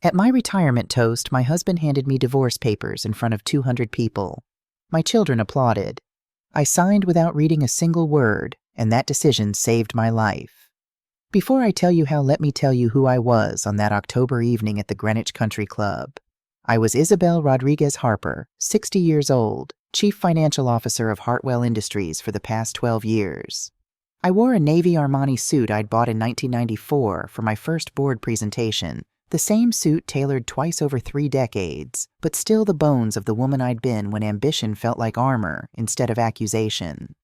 At my retirement toast, my husband handed me divorce papers in front of 200 people. My children applauded. I signed without reading a single word, and that decision saved my life. Before I tell you how, let me tell you who I was on that October evening at the Greenwich Country Club. I was Isabel Rodriguez Harper, 60 years old, Chief Financial Officer of Hartwell Industries for the past 12 years. I wore a Navy Armani suit I'd bought in 1994 for my first board presentation, the same suit tailored twice over 3 decades, but still the bones of the woman I'd been when ambition felt like armor instead of accusation.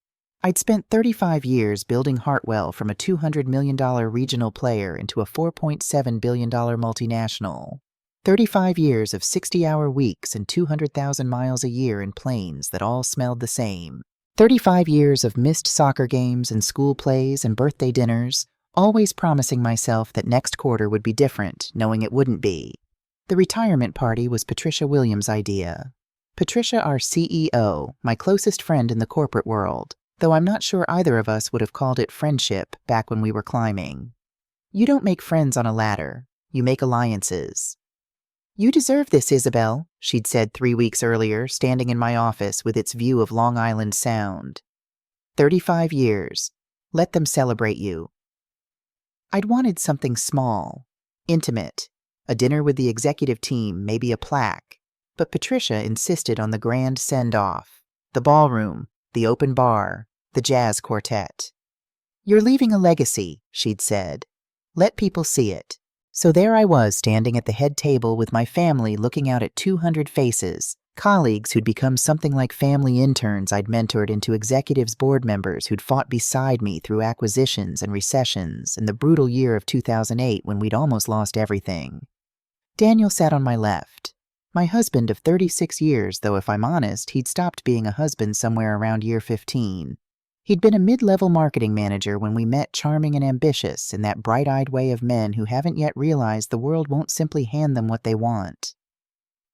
I'd spent 35 years building Hartwell from a $200 million regional player into a $4.7 billion multinational. 35 years of 60-hour weeks and 200,000 miles a year in planes that all smelled the same. 35 years of missed soccer games and school plays and birthday dinners, always promising myself that next quarter would be different, knowing it wouldn't be. The retirement party was Patricia Williams' idea. Patricia, our CEO, my closest friend in the corporate world, though I'm not sure either of us would have called it friendship back when we were climbing. You don't make friends on a ladder. You make alliances. "You deserve this, Isabel," she'd said 3 weeks earlier, standing in my office with its view of Long Island Sound. 35 years. Let them celebrate you. I'd wanted something small, intimate, a dinner with the executive team, maybe a plaque, but Patricia insisted on the grand send-off, the ballroom, the open bar, the jazz quartet. "You're leaving a legacy," she'd said. "Let people see it." So there I was, standing at the head table with my family, looking out at 200 faces, colleagues who'd become something like family interns I'd mentored into executives, board members who'd fought beside me through acquisitions and recessions and the brutal year of 2008 when we'd almost lost everything. Daniel sat on my left. My husband of 36 years, though if I'm honest, he'd stopped being a husband somewhere around year 15. He'd been a mid-level marketing manager when we met, charming and ambitious in that bright-eyed way of men who haven't yet realized the world won't simply hand them what they want.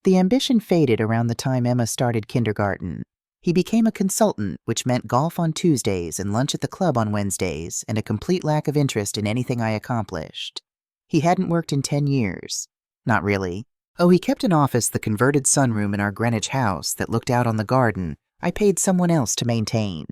The ambition faded around the time Emma started kindergarten. He became a consultant, which meant golf on Tuesdays and lunch at the club on Wednesdays, and a complete lack of interest in anything I accomplished. He hadn't worked in 10 years. Not really. Oh, he kept an office, the converted sunroom in our Greenwich house that looked out on the garden, I paid someone else to maintain.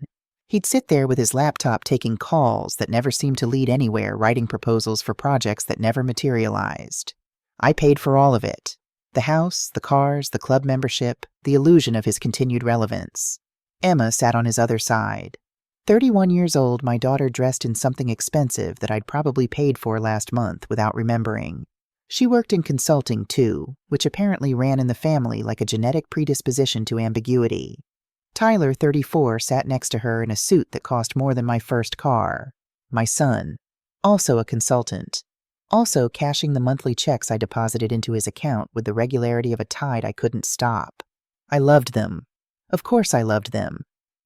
He'd sit there with his laptop taking calls that never seemed to lead anywhere, writing proposals for projects that never materialized. I paid for all of it. The house, the cars, the club membership, the illusion of his continued relevance. Emma sat on his other side. 31 years old, my daughter dressed in something expensive that I'd probably paid for last month without remembering. She worked in consulting too, which apparently ran in the family like a genetic predisposition to ambiguity. Tyler, 34, sat next to her in a suit that cost more than my first car. My son, also a consultant, also cashing the monthly checks I deposited into his account with the regularity of a tide I couldn't stop. I loved them. Of course I loved them.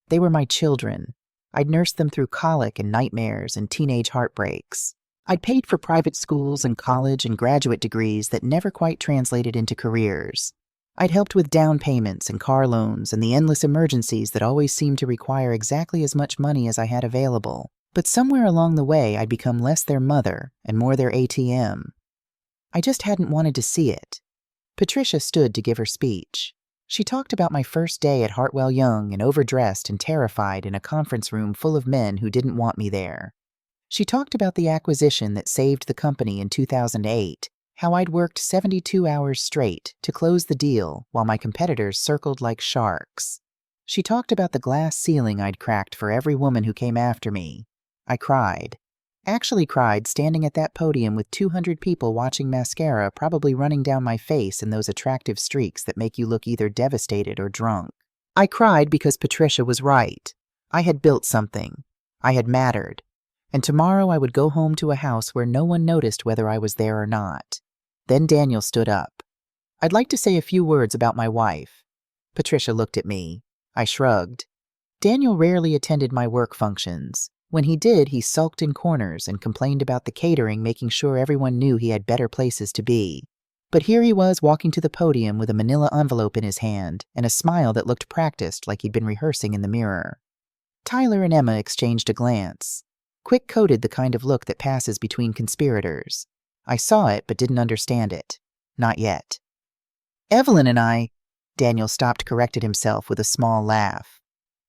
They were my children. I'd nursed them through colic and nightmares and teenage heartbreaks. I'd paid for private schools and college and graduate degrees that never quite translated into careers. I'd helped with down payments and car loans and the endless emergencies that always seemed to require exactly as much money as I had available. But somewhere along the way, I'd become less their mother and more their ATM. I just hadn't wanted to see it. Patricia stood to give her speech. She talked about my first day at Hartwell Young and overdressed and terrified in a conference room full of men who didn't want me there. She talked about the acquisition that saved the company in 2008, how I'd worked 72 hours straight to close the deal while my competitors circled like sharks. She talked about the glass ceiling I'd cracked for every woman who came after me. I cried. Actually cried standing at that podium with 200 people watching mascara probably running down my face in those attractive streaks that make you look either devastated or drunk. I cried because Patricia was right. I had built something. I had mattered. And tomorrow I would go home to a house where no one noticed whether I was there or not. Then Daniel stood up. "I'd like to say a few words about my wife." Patricia looked at me. I shrugged. Daniel rarely attended my work functions. When he did, he sulked in corners and complained about the catering, making sure everyone knew he had better places to be. But here he was walking to the podium with a manila envelope in his hand and a smile that looked practiced, like he'd been rehearsing in the mirror. Tyler and Emma exchanged a glance. Quick-coded, the kind of look that passes between conspirators. I saw it but didn't understand it. Not yet. Evelyn and I, Daniel stopped, corrected himself with a small laugh.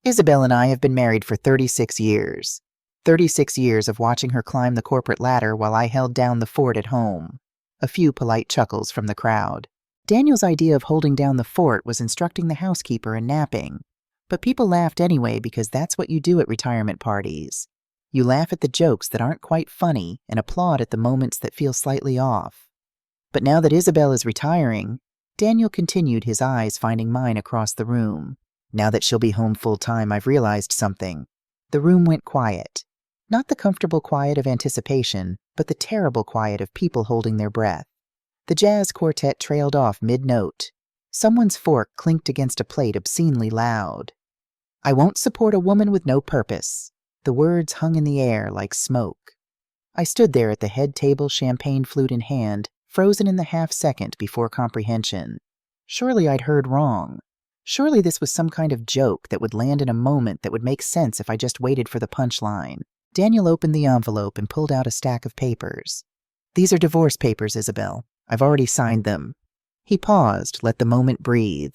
Isabel and I have been married for 36 years. 36 years of watching her climb the corporate ladder while I held down the fort at home. A few polite chuckles from the crowd. Daniel's idea of holding down the fort was instructing the housekeeper and napping. But people laughed anyway because that's what you do at retirement parties. You laugh at the jokes that aren't quite funny and applaud at the moments that feel slightly off. But now that Isabel is retiring, Daniel continued, his eyes finding mine across the room. Now that she'll be home full-time, I've realized something. The room went quiet. Not the comfortable quiet of anticipation, but the terrible quiet of people holding their breath. The jazz quartet trailed off mid-note. Someone's fork clinked against a plate obscenely loud. I won't support a woman with no purpose. The words hung in the air like smoke. I stood there at the head table, champagne flute in hand, frozen in the half-second before comprehension. Surely I'd heard wrong. Surely this was some kind of joke that would land in a moment that would make sense if I just waited for the punchline. Daniel opened the envelope and pulled out a stack of papers. These are divorce papers, Isabel. I've already signed them. He paused, let the moment breathe.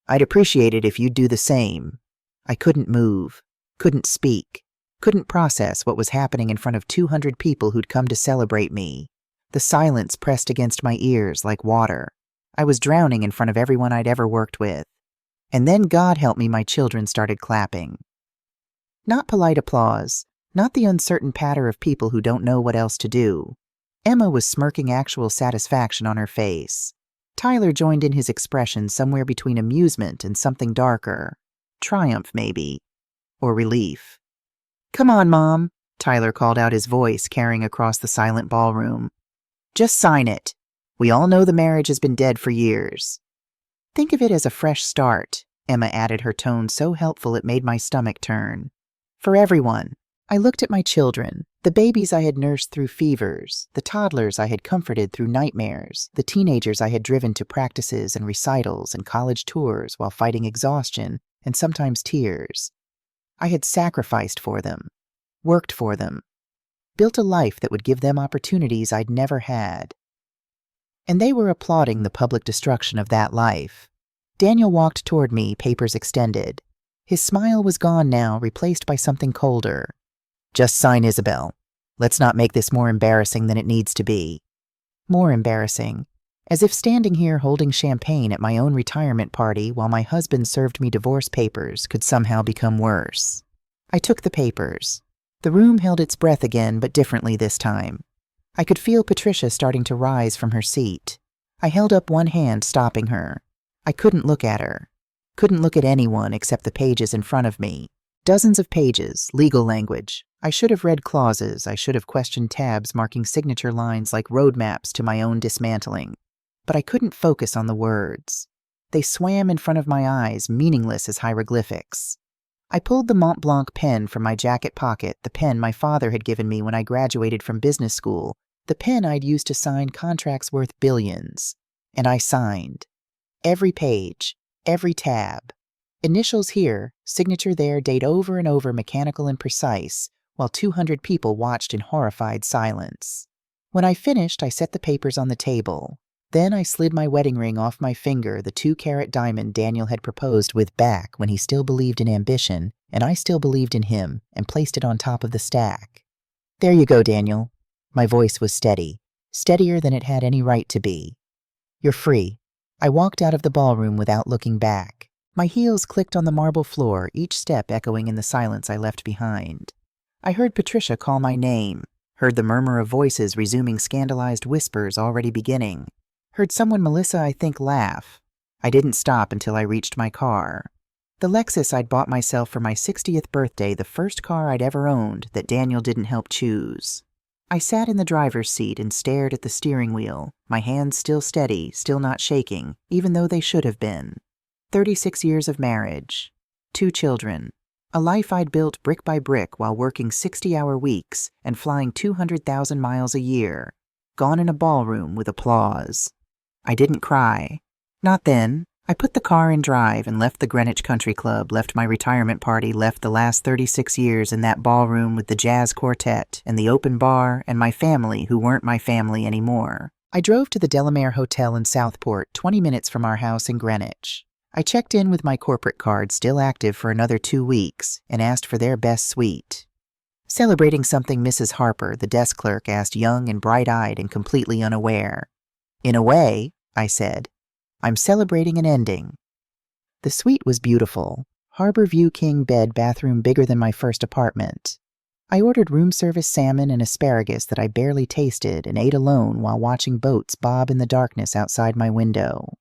I'd appreciate it if you'd do the same. I couldn't move, couldn't speak, couldn't process what was happening in front of 200 people who'd come to celebrate me. The silence pressed against my ears like water. I was drowning in front of everyone I'd ever worked with. And then, God help me, my children started clapping. Not polite applause, not the uncertain patter of people who don't know what else to do. Emma was smirking actual satisfaction on her face. Tyler joined in, his expression somewhere between amusement and something darker. Triumph, maybe. Or relief. Come on, Mom, Tyler called out, his voice carrying across the silent ballroom. Just sign it. We all know the marriage has been dead for years. Think of it as a fresh start, Emma added, her tone so helpful it made my stomach turn. For everyone. I looked at my children, the babies I had nursed through fevers, the toddlers I had comforted through nightmares, the teenagers I had driven to practices and recitals and college tours while fighting exhaustion and sometimes tears. I had sacrificed for them, worked for them, built a life that would give them opportunities I'd never had. And they were applauding the public destruction of that life. Daniel walked toward me, papers extended. His smile was gone now, replaced by something colder. Just sign, Isabel. Let's not make this more embarrassing than it needs to be. More embarrassing. As if standing here holding champagne at my own retirement party while my husband served me divorce papers could somehow become worse. I took the papers. The room held its breath again, but differently this time. I could feel Patricia starting to rise from her seat. I held up one hand, stopping her. I couldn't look at her. Couldn't look at anyone except the pages in front of me. Dozens of pages, legal language. I should have read clauses. I should have questioned tabs marking signature lines like roadmaps to my own dismantling. But I couldn't focus on the words. They swam in front of my eyes, meaningless as hieroglyphics. I pulled the Mont Blanc pen from my jacket pocket, the pen my father had given me when I graduated from business school, the pen I'd used to sign contracts worth billions. And I signed. Every page, every tab. Initials here, signature there, date over and over, mechanical and precise, while 200 people watched in horrified silence. When I finished, I set the papers on the table. Then I slid my wedding ring off my finger, the 2-carat diamond Daniel had proposed with back when he still believed in ambition, and I still believed in him, and placed it on top of the stack. There you go, Daniel. My voice was steady, steadier than it had any right to be. You're free. I walked out of the ballroom without looking back. My heels clicked on the marble floor, each step echoing in the silence I left behind. I heard Patricia call my name, heard the murmur of voices resuming scandalized whispers already beginning, heard someone, Melissa, I think, laugh. I didn't stop until I reached my car. The Lexus I'd bought myself for my 60th birthday, the first car I'd ever owned that Daniel didn't help choose. I sat in the driver's seat and stared at the steering wheel, my hands still steady, still not shaking, even though they should have been. 36 years of marriage, 2 children, a life I'd built brick by brick while working 60-hour weeks and flying 200,000 miles a year, gone in a ballroom with applause. I didn't cry. Not then. I put the car in drive and left the Greenwich Country Club, left my retirement party, left the last 36 years in that ballroom with the jazz quartet and the open bar and my family who weren't my family anymore. I drove to the Delamere Hotel in Southport, 20 minutes from our house in Greenwich. I checked in with my corporate card still active for another 2 weeks and asked for their best suite. Celebrating something, Mrs. Harper, the desk clerk, asked, young and bright-eyed and completely unaware. In a way, I said, I'm celebrating an ending. The suite was beautiful. Harbor view king bed, bathroom bigger than my first apartment. I ordered room service salmon and asparagus that I barely tasted and ate alone while watching boats bob in the darkness outside my window.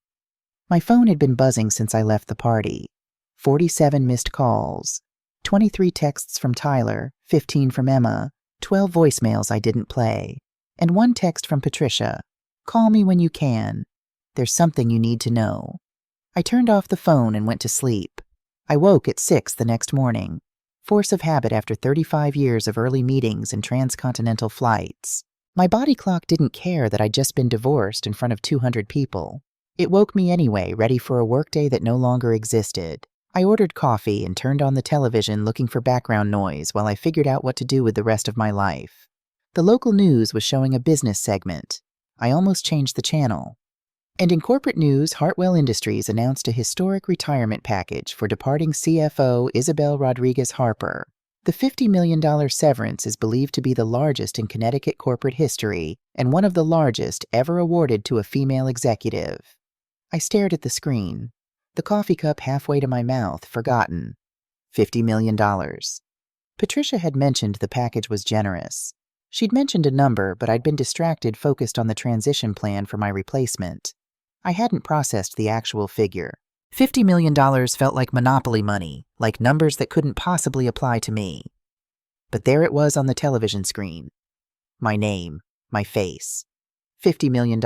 My phone had been buzzing since I left the party. 47 missed calls, 23 texts from Tyler, 15 from Emma, 12 voicemails I didn't play, and 1 text from Patricia. Call me when you can. There's something you need to know. I turned off the phone and went to sleep. I woke at 6 the next morning. Force of habit after 35 years of early meetings and transcontinental flights. My body clock didn't care that I'd just been divorced in front of 200 people. It woke me anyway, ready for a workday that no longer existed. I ordered coffee and turned on the television looking for background noise while I figured out what to do with the rest of my life. The local news was showing a business segment. I almost changed the channel. And in corporate news, Hartwell Industries announced a historic retirement package for departing CFO Isabel Rodriguez Harper. The $50 million severance is believed to be the largest in Connecticut corporate history and one of the largest ever awarded to a female executive. I stared at the screen, the coffee cup halfway to my mouth, forgotten. $50 million. Patricia had mentioned the package was generous. She'd mentioned a number, but I'd been distracted focused on the transition plan for my replacement. I hadn't processed the actual figure. $50 million felt like monopoly money, like numbers that couldn't possibly apply to me. But there it was on the television screen. My name, my face. $50 million.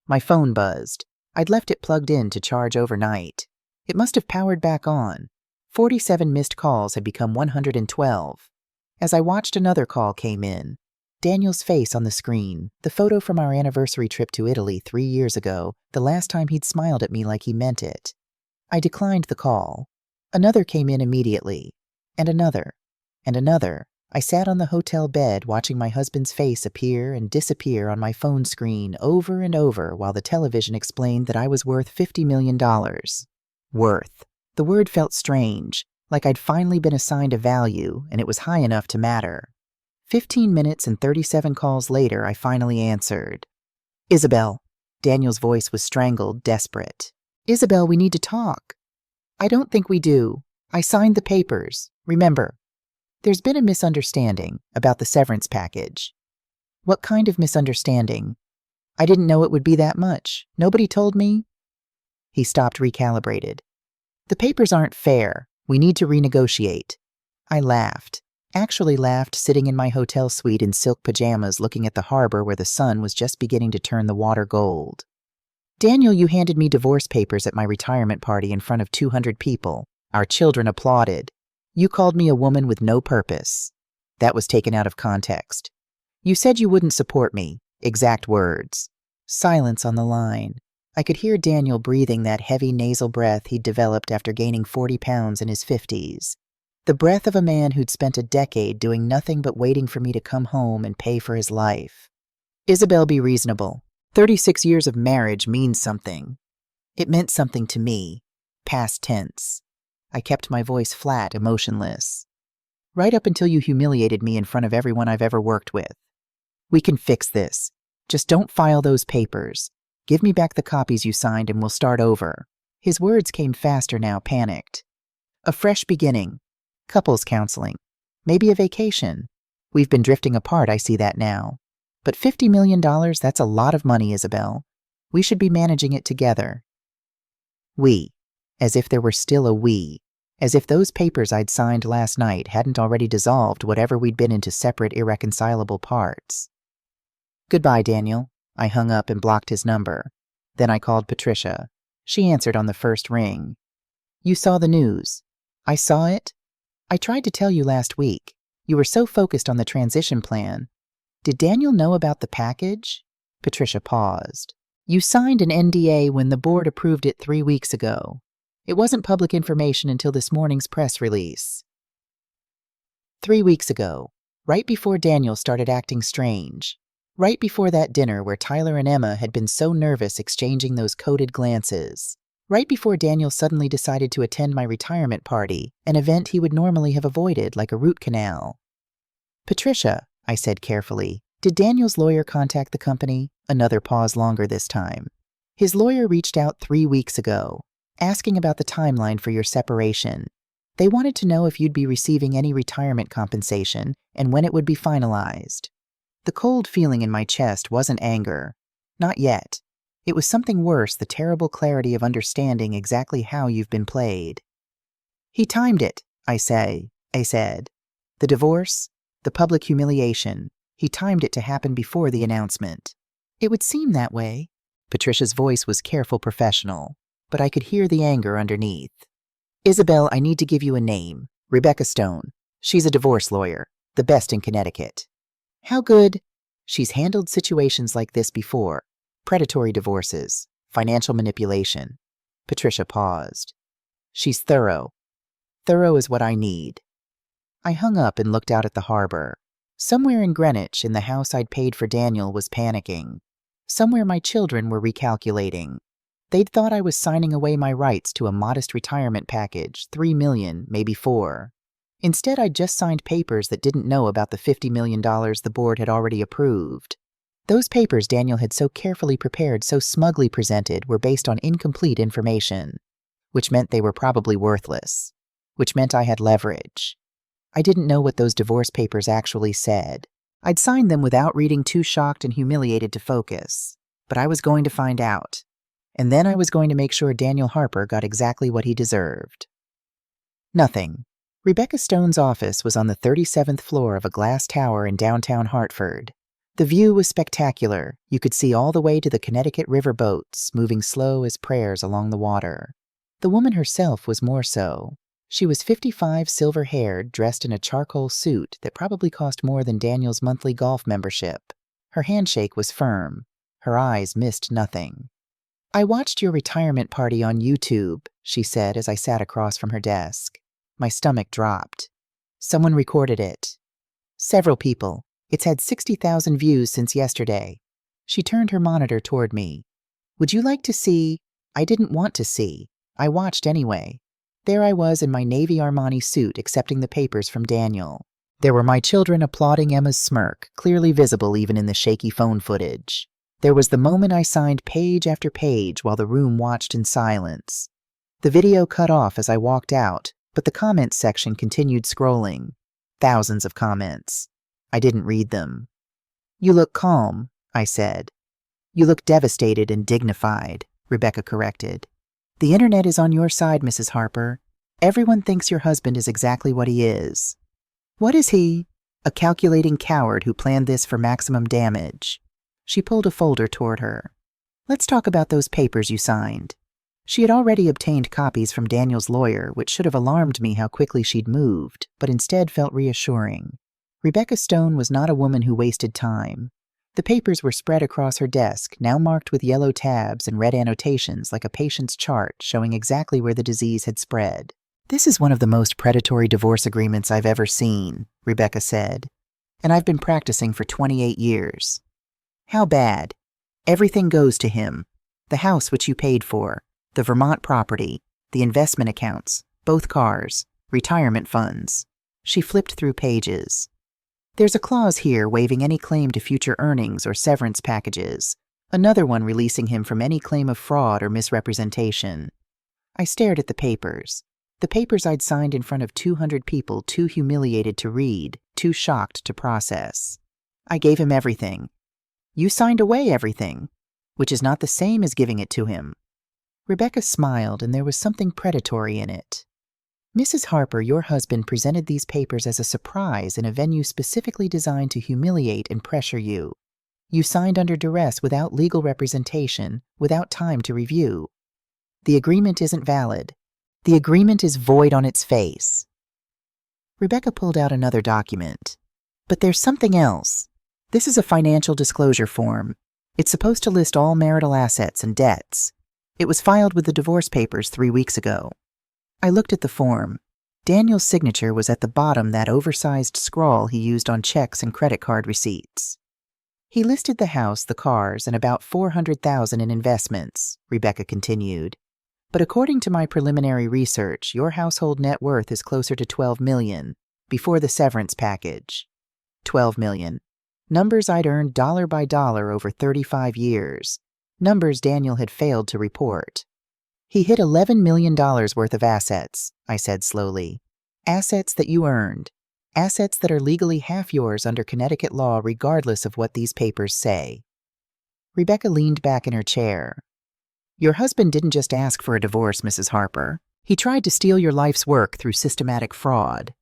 My phone buzzed. I'd left it plugged in to charge overnight. It must have powered back on. 47 missed calls had become 112. As I watched, another call came in. Daniel's face on the screen, the photo from our anniversary trip to Italy 3 years ago, the last time he'd smiled at me like he meant it. I declined the call. Another came in immediately. And another. And another. I sat on the hotel bed watching my husband's face appear and disappear on my phone screen over and over while the television explained that I was worth $50 million. Worth. The word felt strange, like I'd finally been assigned a value and it was high enough to matter. 15 minutes and 37 calls later, I finally answered. Isabel. Daniel's voice was strangled, desperate. Isabel, we need to talk. I don't think we do. I signed the papers. Remember, there's been a misunderstanding about the severance package. What kind of misunderstanding? I didn't know it would be that much. Nobody told me. He stopped, recalibrated. The papers aren't fair. We need to renegotiate. I laughed. Actually laughed sitting in my hotel suite in silk pajamas looking at the harbor where the sun was just beginning to turn the water gold. Daniel, you handed me divorce papers at my retirement party in front of 200 people. Our children applauded. You called me a woman with no purpose. That was taken out of context. You said you wouldn't support me. Exact words. Silence on the line. I could hear Daniel breathing that heavy nasal breath he'd developed after gaining 40 pounds in his 50s. The breath of a man who'd spent a decade doing nothing but waiting for me to come home and pay for his life. Isabel, be reasonable. 36 years of marriage means something. It meant something to me. Past tense. I kept my voice flat, emotionless. Right up until you humiliated me in front of everyone I've ever worked with. We can fix this. Just don't file those papers. Give me back the copies you signed and we'll start over. His words came faster now, panicked. A fresh beginning. Couples counseling. Maybe a vacation. We've been drifting apart, I see that now. But $50 million, that's a lot of money, Isabel. We should be managing it together. We. As if there were still a we. As if those papers I'd signed last night hadn't already dissolved whatever we'd been into separate, irreconcilable parts. Goodbye, Daniel. I hung up and blocked his number. Then I called Patricia. She answered on the first ring. You saw the news. I saw it. I tried to tell you last week. You were so focused on the transition plan. Did Daniel know about the package? Patricia paused. You signed an NDA when the board approved it 3 weeks ago. It wasn't public information until this morning's press release. 3 weeks ago, right before Daniel started acting strange. Right before that dinner where Tyler and Emma had been so nervous exchanging those coded glances. Right before Daniel suddenly decided to attend my retirement party, an event he would normally have avoided like a root canal. Patricia, I said carefully, did Daniel's lawyer contact the company? Another pause longer this time. His lawyer reached out 3 weeks ago, asking about the timeline for your separation. They wanted to know if you'd be receiving any retirement compensation and when it would be finalized. The cold feeling in my chest wasn't anger. Not yet. It was something worse, the terrible clarity of understanding exactly how you've been played. He timed it, I said. The divorce, the public humiliation, he timed it to happen before the announcement. It would seem that way. Patricia's voice was careful, professional, but I could hear the anger underneath. Isabel, I need to give you a name. Rebecca Stone. She's a divorce lawyer, the best in Connecticut. How good? She's handled situations like this before. Predatory divorces, financial manipulation. Patricia paused. She's thorough. Thorough is what I need. I hung up and looked out at the harbor. Somewhere in Greenwich, in the house I'd paid for Daniel, was panicking. Somewhere my children were recalculating. They'd thought I was signing away my rights to a modest retirement package, $3 million, maybe $4 million. Instead, I'd just signed papers that didn't know about the $50 million the board had already approved. Those papers Daniel had so carefully prepared, so smugly presented, were based on incomplete information, which meant they were probably worthless, which meant I had leverage. I didn't know what those divorce papers actually said. I'd signed them without reading, too shocked and humiliated to focus. But I was going to find out. And then I was going to make sure Daniel Harper got exactly what he deserved. Nothing. Rebecca Stone's office was on the 37th floor of a glass tower in downtown Hartford. The view was spectacular. You could see all the way to the Connecticut River boats, moving slow as prayers along the water. The woman herself was more so. She was 55, silver-haired, dressed in a charcoal suit that probably cost more than Daniel's monthly golf membership. Her handshake was firm. Her eyes missed nothing. I watched your retirement party on YouTube, she said as I sat across from her desk. My stomach dropped. Someone recorded it. Several people. It's had 60,000 views since yesterday. She turned her monitor toward me. Would you like to see? I didn't want to see. I watched anyway. There I was in my Navy Armani suit accepting the papers from Daniel. There were my children applauding Emma's smirk, clearly visible even in the shaky phone footage. There was the moment I signed page after page while the room watched in silence. The video cut off as I walked out, but the comments section continued scrolling. Thousands of comments. I didn't read them. You look calm, I said. You look devastated and dignified, Rebecca corrected. The internet is on your side, Mrs. Harper. Everyone thinks your husband is exactly what he is. What is he? A calculating coward who planned this for maximum damage. She pulled a folder toward her. Let's talk about those papers you signed. She had already obtained copies from Daniel's lawyer, which should have alarmed me how quickly she'd moved, but instead felt reassuring. Rebecca Stone was not a woman who wasted time. The papers were spread across her desk, now marked with yellow tabs and red annotations like a patient's chart showing exactly where the disease had spread. This is one of the most predatory divorce agreements I've ever seen, Rebecca said, and I've been practicing for 28 years. How bad? Everything goes to him. The house which you paid for, the Vermont property, the investment accounts, both cars, retirement funds. She flipped through pages. There's a clause here waiving any claim to future earnings or severance packages, another one releasing him from any claim of fraud or misrepresentation. I stared at the papers I'd signed in front of 200 people too humiliated to read, too shocked to process. I gave him everything. You signed away everything, which is not the same as giving it to him. Rebecca smiled, and there was something predatory in it. Mrs. Harper, your husband presented these papers as a surprise in a venue specifically designed to humiliate and pressure you. You signed under duress without legal representation, without time to review. The agreement isn't valid. The agreement is void on its face. Rebecca pulled out another document. But there's something else. This is a financial disclosure form. It's supposed to list all marital assets and debts. It was filed with the divorce papers 3 weeks ago. I looked at the form. Daniel's signature was at the bottom, that oversized scrawl he used on checks and credit card receipts. He listed the house, the cars, and about $400,000 in investments, Rebecca continued. But according to my preliminary research, your household net worth is closer to $12 million before the severance package. $12 million. Numbers I'd earned dollar by dollar over 35 years. Numbers Daniel had failed to report. He hid $11 million worth of assets, I said slowly. Assets that you earned. Assets that are legally half yours under Connecticut law regardless of what these papers say. Rebecca leaned back in her chair. Your husband didn't just ask for a divorce, Mrs. Harper. He tried to steal your life's work through systematic fraud.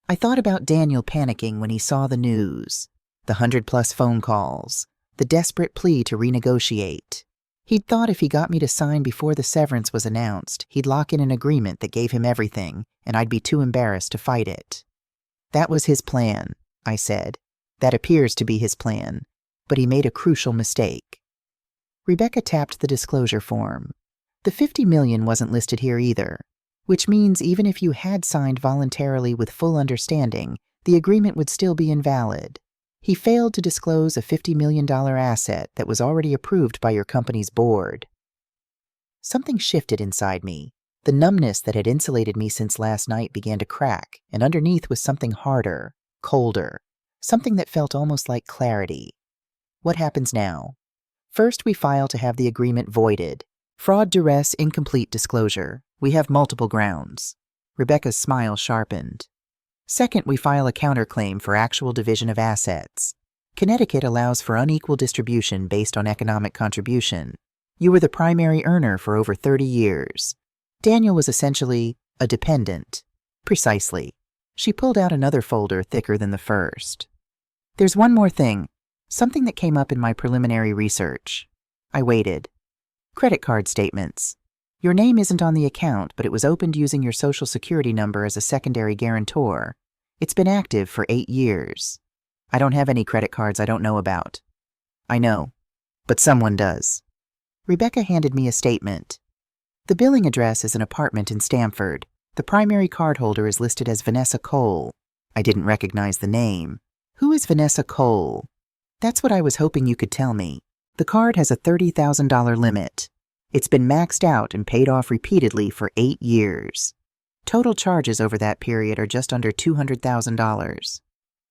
I thought about Daniel panicking when he saw the news, the 100+ phone calls, the desperate plea to renegotiate. He'd thought if he got me to sign before the severance was announced, he'd lock in an agreement that gave him everything, and I'd be too embarrassed to fight it. That was his plan, I said. That appears to be his plan, but he made a crucial mistake. Rebecca tapped the disclosure form. The $50 million wasn't listed here either, which means even if you had signed voluntarily with full understanding, the agreement would still be invalid. He failed to disclose a $50 million asset that was already approved by your company's board. Something shifted inside me. The numbness that had insulated me since last night began to crack, and underneath was something harder, colder, something that felt almost like clarity. What happens now? First, we file to have the agreement voided. Fraud, duress, incomplete disclosure. We have multiple grounds. Rebecca's smile sharpened. Second, we file a counterclaim for actual division of assets. Connecticut allows for unequal distribution based on economic contribution. You were the primary earner for over 30 years. Daniel was essentially a dependent. Precisely. She pulled out another folder thicker than the first. There's one more thing, something that came up in my preliminary research. I waited. Credit card statements. Your name isn't on the account, but it was opened using your Social Security number as a secondary guarantor. It's been active for 8 years. I don't have any credit cards I don't know about. I know, but someone does. Rebecca handed me a statement. The billing address is an apartment in Stamford. The primary cardholder is listed as Vanessa Cole. I didn't recognize the name. Who is Vanessa Cole? That's what I was hoping you could tell me. The card has a $30,000 limit. It's been maxed out and paid off repeatedly for 8 years. Total charges over that period are just under $200,000.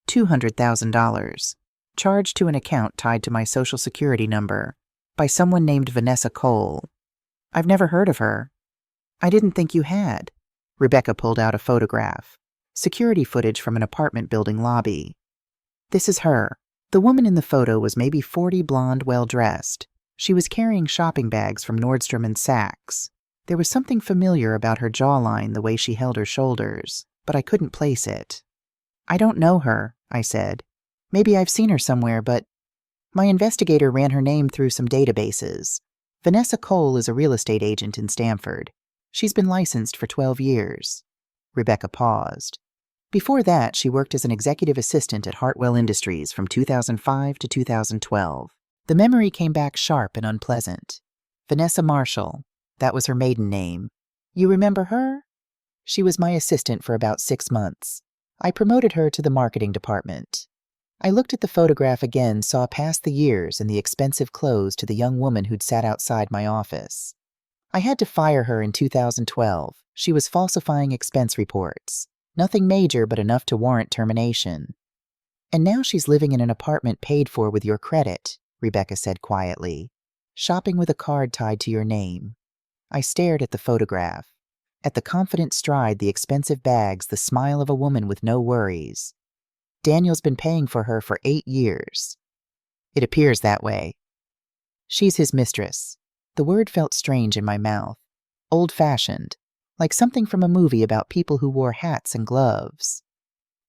$200,000. Charged to an account tied to my Social Security number by someone named Vanessa Cole. I've never heard of her. I didn't think you had. Rebecca pulled out a photograph. Security footage from an apartment building lobby. This is her. The woman in the photo was maybe 40, blonde, well-dressed. She was carrying shopping bags from Nordstrom and Saks. There was something familiar about her jawline, the way she held her shoulders, but I couldn't place it. I don't know her, I said. Maybe I've seen her somewhere, but my investigator ran her name through some databases. Vanessa Cole is a real estate agent in Stamford. She's been licensed for 12 years. Rebecca paused. Before that, she worked as an executive assistant at Hartwell Industries from 2005 to 2012. The memory came back sharp and unpleasant. Vanessa Marshall. That was her maiden name. You remember her? She was my assistant for about 6 months. I promoted her to the marketing department. I looked at the photograph again, saw past the years and the expensive clothes to the young woman who'd sat outside my office. I had to fire her in 2012. She was falsifying expense reports. Nothing major, but enough to warrant termination. And now she's living in an apartment paid for with your credit, Rebecca said quietly. Shopping with a card tied to your name. I stared at the photograph. At the confident stride, the expensive bags, the smile of a woman with no worries. Daniel's been paying for her for 8 years. It appears that way. She's his mistress. The word felt strange in my mouth. Old-fashioned. Like something from a movie about people who wore hats and gloves.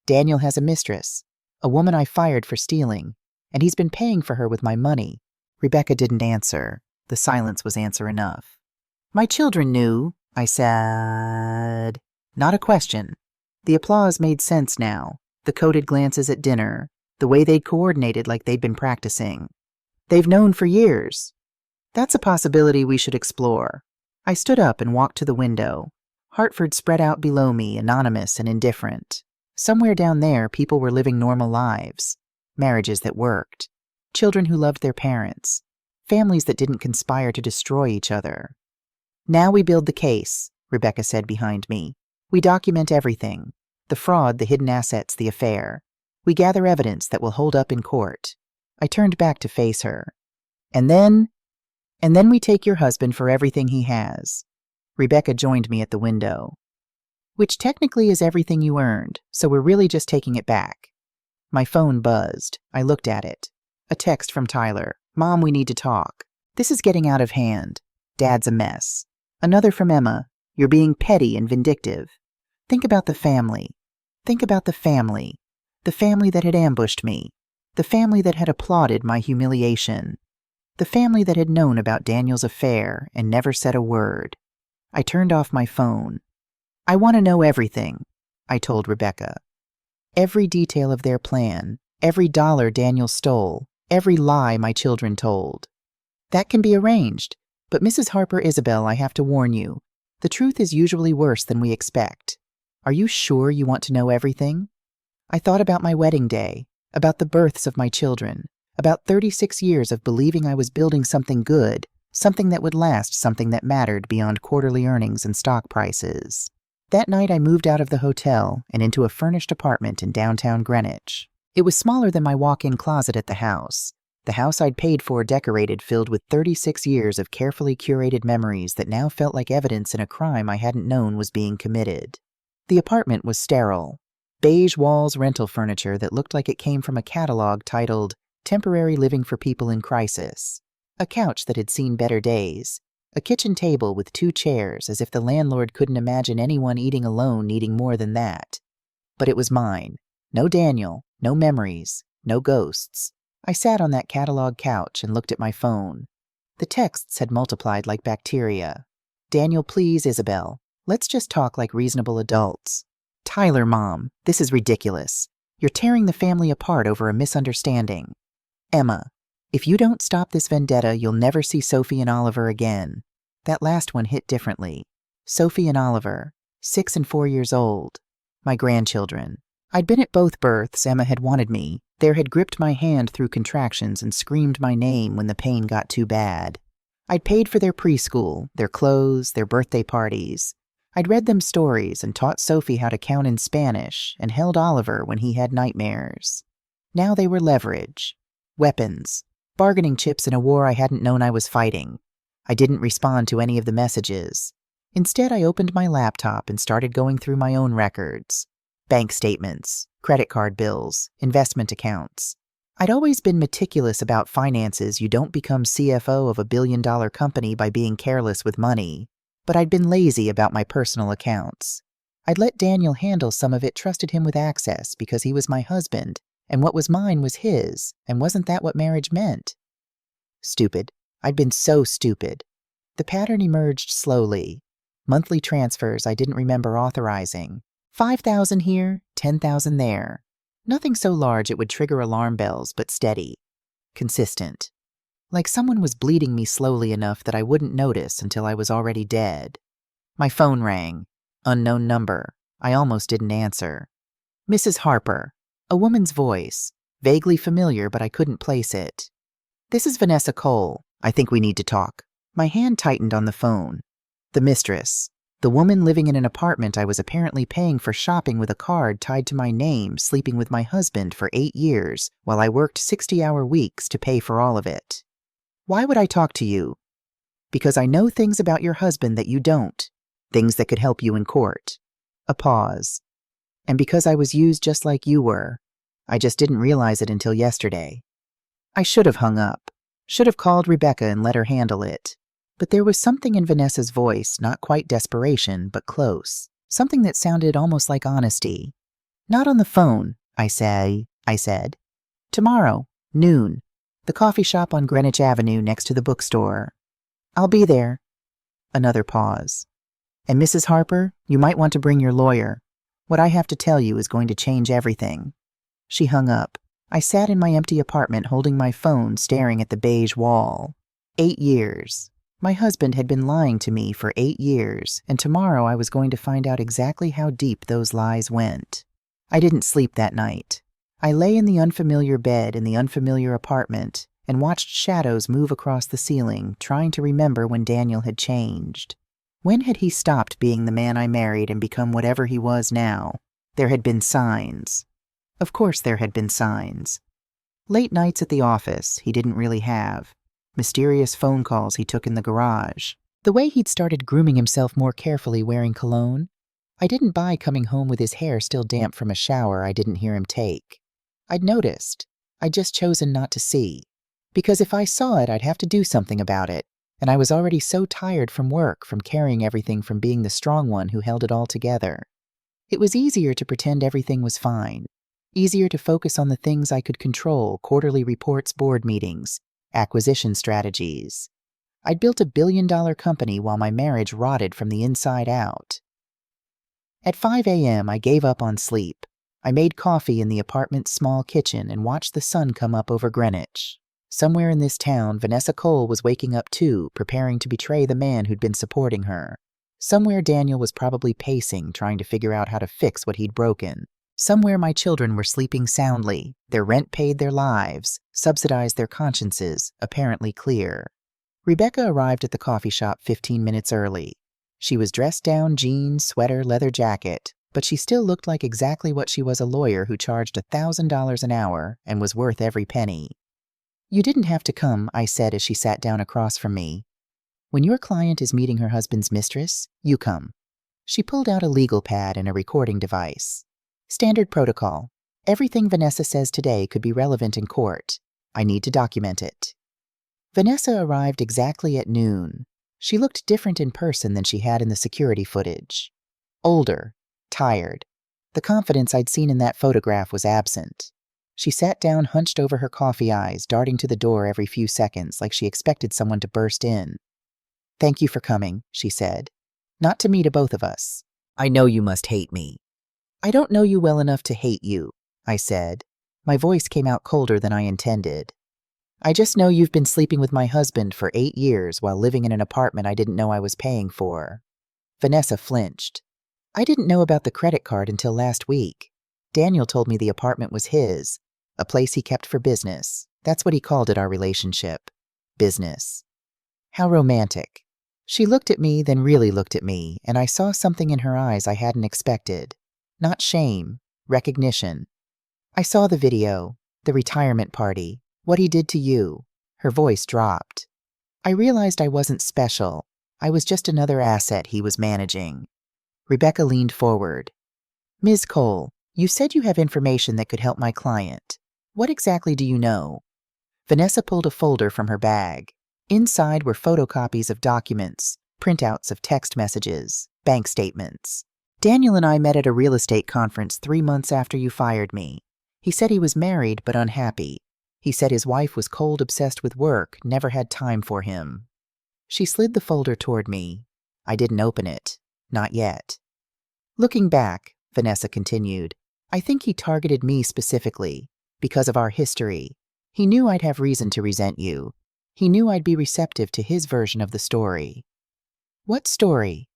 Daniel has a mistress, a woman I fired for stealing, and he's been paying for her with my money. Rebecca didn't answer. The silence was answer enough. My children knew, I said. Not a question. The applause made sense now. The coded glances at dinner, the way they'd coordinated like they'd been practicing. They've known for years. That's a possibility we should explore. I stood up and walked to the window. Hartford spread out below me, anonymous and indifferent. Somewhere down there, people were living normal lives, marriages that worked. children who loved their parents, families that didn't conspire to destroy each other. "Now we build the case," Rebecca said behind me. "We document everything. The fraud, the hidden assets, the affair. We gather evidence that will hold up in court." I turned back to face her. And then we take your husband for everything he has." Rebecca joined me at the window. "Which technically is everything you earned, so we're really just taking it back." My phone buzzed. I looked at it. A text from Tyler. "Mom, we need to talk. This is getting out of hand. Dad's a mess." Another from Emma. "You're being petty and vindictive. Think about the family. Think about the family. The family that had ambushed me. The family that had applauded my humiliation. The family that had known about Daniel's affair and never said a word." I turned off my phone. "I want to know everything," I told Rebecca. Every detail of their plan, every dollar Daniel stole, every lie my children told. "That can be arranged, but Mrs. Harper Isabel, I have to warn you, the truth is usually worse than we expect. Are you sure you want to know everything?" I thought about my wedding day, about the births of my children, about 36 years of believing I was building something good, something that would last, something that mattered beyond quarterly earnings and stock prices. That night I moved out of the hotel and into a furnished apartment in downtown Greenwich. It was smaller than my walk-in closet at the house I'd paid for decorated, filled with 36 years of carefully curated memories that now felt like evidence in a crime I hadn't known was being committed. The apartment was sterile. Beige walls, rental furniture that looked like it came from a catalog titled Temporary Living for People in Crisis. A couch that had seen better days. A kitchen table with 2 chairs, as if the landlord couldn't imagine anyone eating alone needing more than that. But it was mine. No Daniel, no memories, no ghosts. I sat on that catalog couch and looked at my phone. The texts had multiplied like bacteria. "Daniel, please, Isabel. Let's just talk like reasonable adults." "Tyler, Mom, this is ridiculous. You're tearing the family apart over a misunderstanding." "Emma, if you don't stop this vendetta, you'll never see Sophie and Oliver again." That last one hit differently. Sophie and Oliver, 6 and 4 years old. My grandchildren. I'd been at both births. Emma had wanted me. There had gripped my hand through contractions and screamed my name when the pain got too bad. I'd paid for their preschool, their clothes, their birthday parties. I'd read them stories and taught Sophie how to count in Spanish and held Oliver when he had nightmares. Now they were leverage. Weapons. Bargaining chips in a war I hadn't known I was fighting. I didn't respond to any of the messages. Instead, I opened my laptop and started going through my own records. Bank statements, credit card bills, investment accounts. I'd always been meticulous about finances. You don't become CFO of a billion-dollar company by being careless with money. But I'd been lazy about my personal accounts. I'd let Daniel handle some of it, trusted him with access because he was my husband, and what was mine was his, and wasn't that what marriage meant? Stupid. I'd been so stupid. The pattern emerged slowly. Monthly transfers I didn't remember authorizing. 5,000 here, 10,000 there. Nothing so large it would trigger alarm bells, but steady. Consistent. Like someone was bleeding me slowly enough that I wouldn't notice until I was already dead. My phone rang. Unknown number. I almost didn't answer. Mrs. Harper. A woman's voice. Vaguely familiar, but I couldn't place it. "This is Vanessa Cole. I think we need to talk." My hand tightened on the phone. The mistress. The woman living in an apartment I was apparently paying for shopping with a card tied to my name, sleeping with my husband for 8 years, while I worked 60-hour weeks to pay for all of it. "Why would I talk to you?" "Because I know things about your husband that you don't. Things that could help you in court." A pause. "And because I was used just like you were. I just didn't realize it until yesterday." I should have hung up. Should have called Rebecca and let her handle it. But there was something in Vanessa's voice, not quite desperation, but close. Something that sounded almost like honesty. "Not on the phone," I said. "Tomorrow, noon. The coffee shop on Greenwich Avenue next to the bookstore." "I'll be there." Another pause. "And Mrs. Harper, you might want to bring your lawyer. What I have to tell you is going to change everything." She hung up. I sat in my empty apartment holding my phone, staring at the beige wall. 8 years. My husband had been lying to me for 8 years, and tomorrow I was going to find out exactly how deep those lies went. I didn't sleep that night. I lay in the unfamiliar bed in the unfamiliar apartment and watched shadows move across the ceiling, trying to remember when Daniel had changed. When had he stopped being the man I married and become whatever he was now? There had been signs. Of course there had been signs. Late nights at the office he didn't really have. Mysterious phone calls he took in the garage. The way he'd started grooming himself more carefully wearing cologne. I didn't buy coming home with his hair still damp from a shower I didn't hear him take. I'd noticed. I'd just chosen not to see. Because if I saw it, I'd have to do something about it. And I was already so tired from work, from carrying everything, from being the strong one who held it all together. It was easier to pretend everything was fine. Easier to focus on the things I could control, quarterly reports, board meetings, acquisition strategies. I'd built $1 billion company while my marriage rotted from the inside out. At 5 a.m., I gave up on sleep. I made coffee in the apartment's small kitchen and watched the sun come up over Greenwich. Somewhere in this town, Vanessa Cole was waking up too, preparing to betray the man who'd been supporting her. Somewhere Daniel was probably pacing, trying to figure out how to fix what he'd broken. Somewhere my children were sleeping soundly, their rent paid their lives, subsidized their consciences, apparently clear. Rebecca arrived at the coffee shop 15 minutes early. She was dressed down, jeans, sweater, leather jacket, but she still looked like exactly what she was, a lawyer who charged $1,000 an hour and was worth every penny. "You didn't have to come," I said as she sat down across from me. "When your client is meeting her husband's mistress, you come." She pulled out a legal pad and a recording device. "Standard protocol. Everything Vanessa says today could be relevant in court. I need to document it." Vanessa arrived exactly at noon. She looked different in person than she had in the security footage. Older, tired. The confidence I'd seen in that photograph was absent. She sat down hunched over her coffee, eyes darting to the door every few seconds like she expected someone to burst in. "Thank you for coming," she said. "Not to me, to both of us. I know you must hate me." "I don't know you well enough to hate you," I said. My voice came out colder than I intended. "I just know you've been sleeping with my husband for 8 years while living in an apartment I didn't know I was paying for." Vanessa flinched. "I didn't know about the credit card until last week. Daniel told me the apartment was his, a place he kept for business. That's what he called it, our relationship. Business." How romantic. She looked at me, then really looked at me, and I saw something in her eyes I hadn't expected. Not shame, recognition. "I saw the video, the retirement party, what he did to you." Her voice dropped. "I realized I wasn't special. I was just another asset he was managing." Rebecca leaned forward. "Ms. Cole, you said you have information that could help my client. What exactly do you know?" Vanessa pulled a folder from her bag. Inside were photocopies of documents, printouts of text messages, bank statements. "Daniel and I met at a real estate conference 3 months after you fired me. He said he was married but unhappy. He said his wife was cold, obsessed with work, never had time for him." She slid the folder toward me. I didn't open it. Not yet. "Looking back," Vanessa continued, "I think he targeted me specifically, because of our history. He knew I'd have reason to resent you. He knew I'd be receptive to his version of the story." "What story?"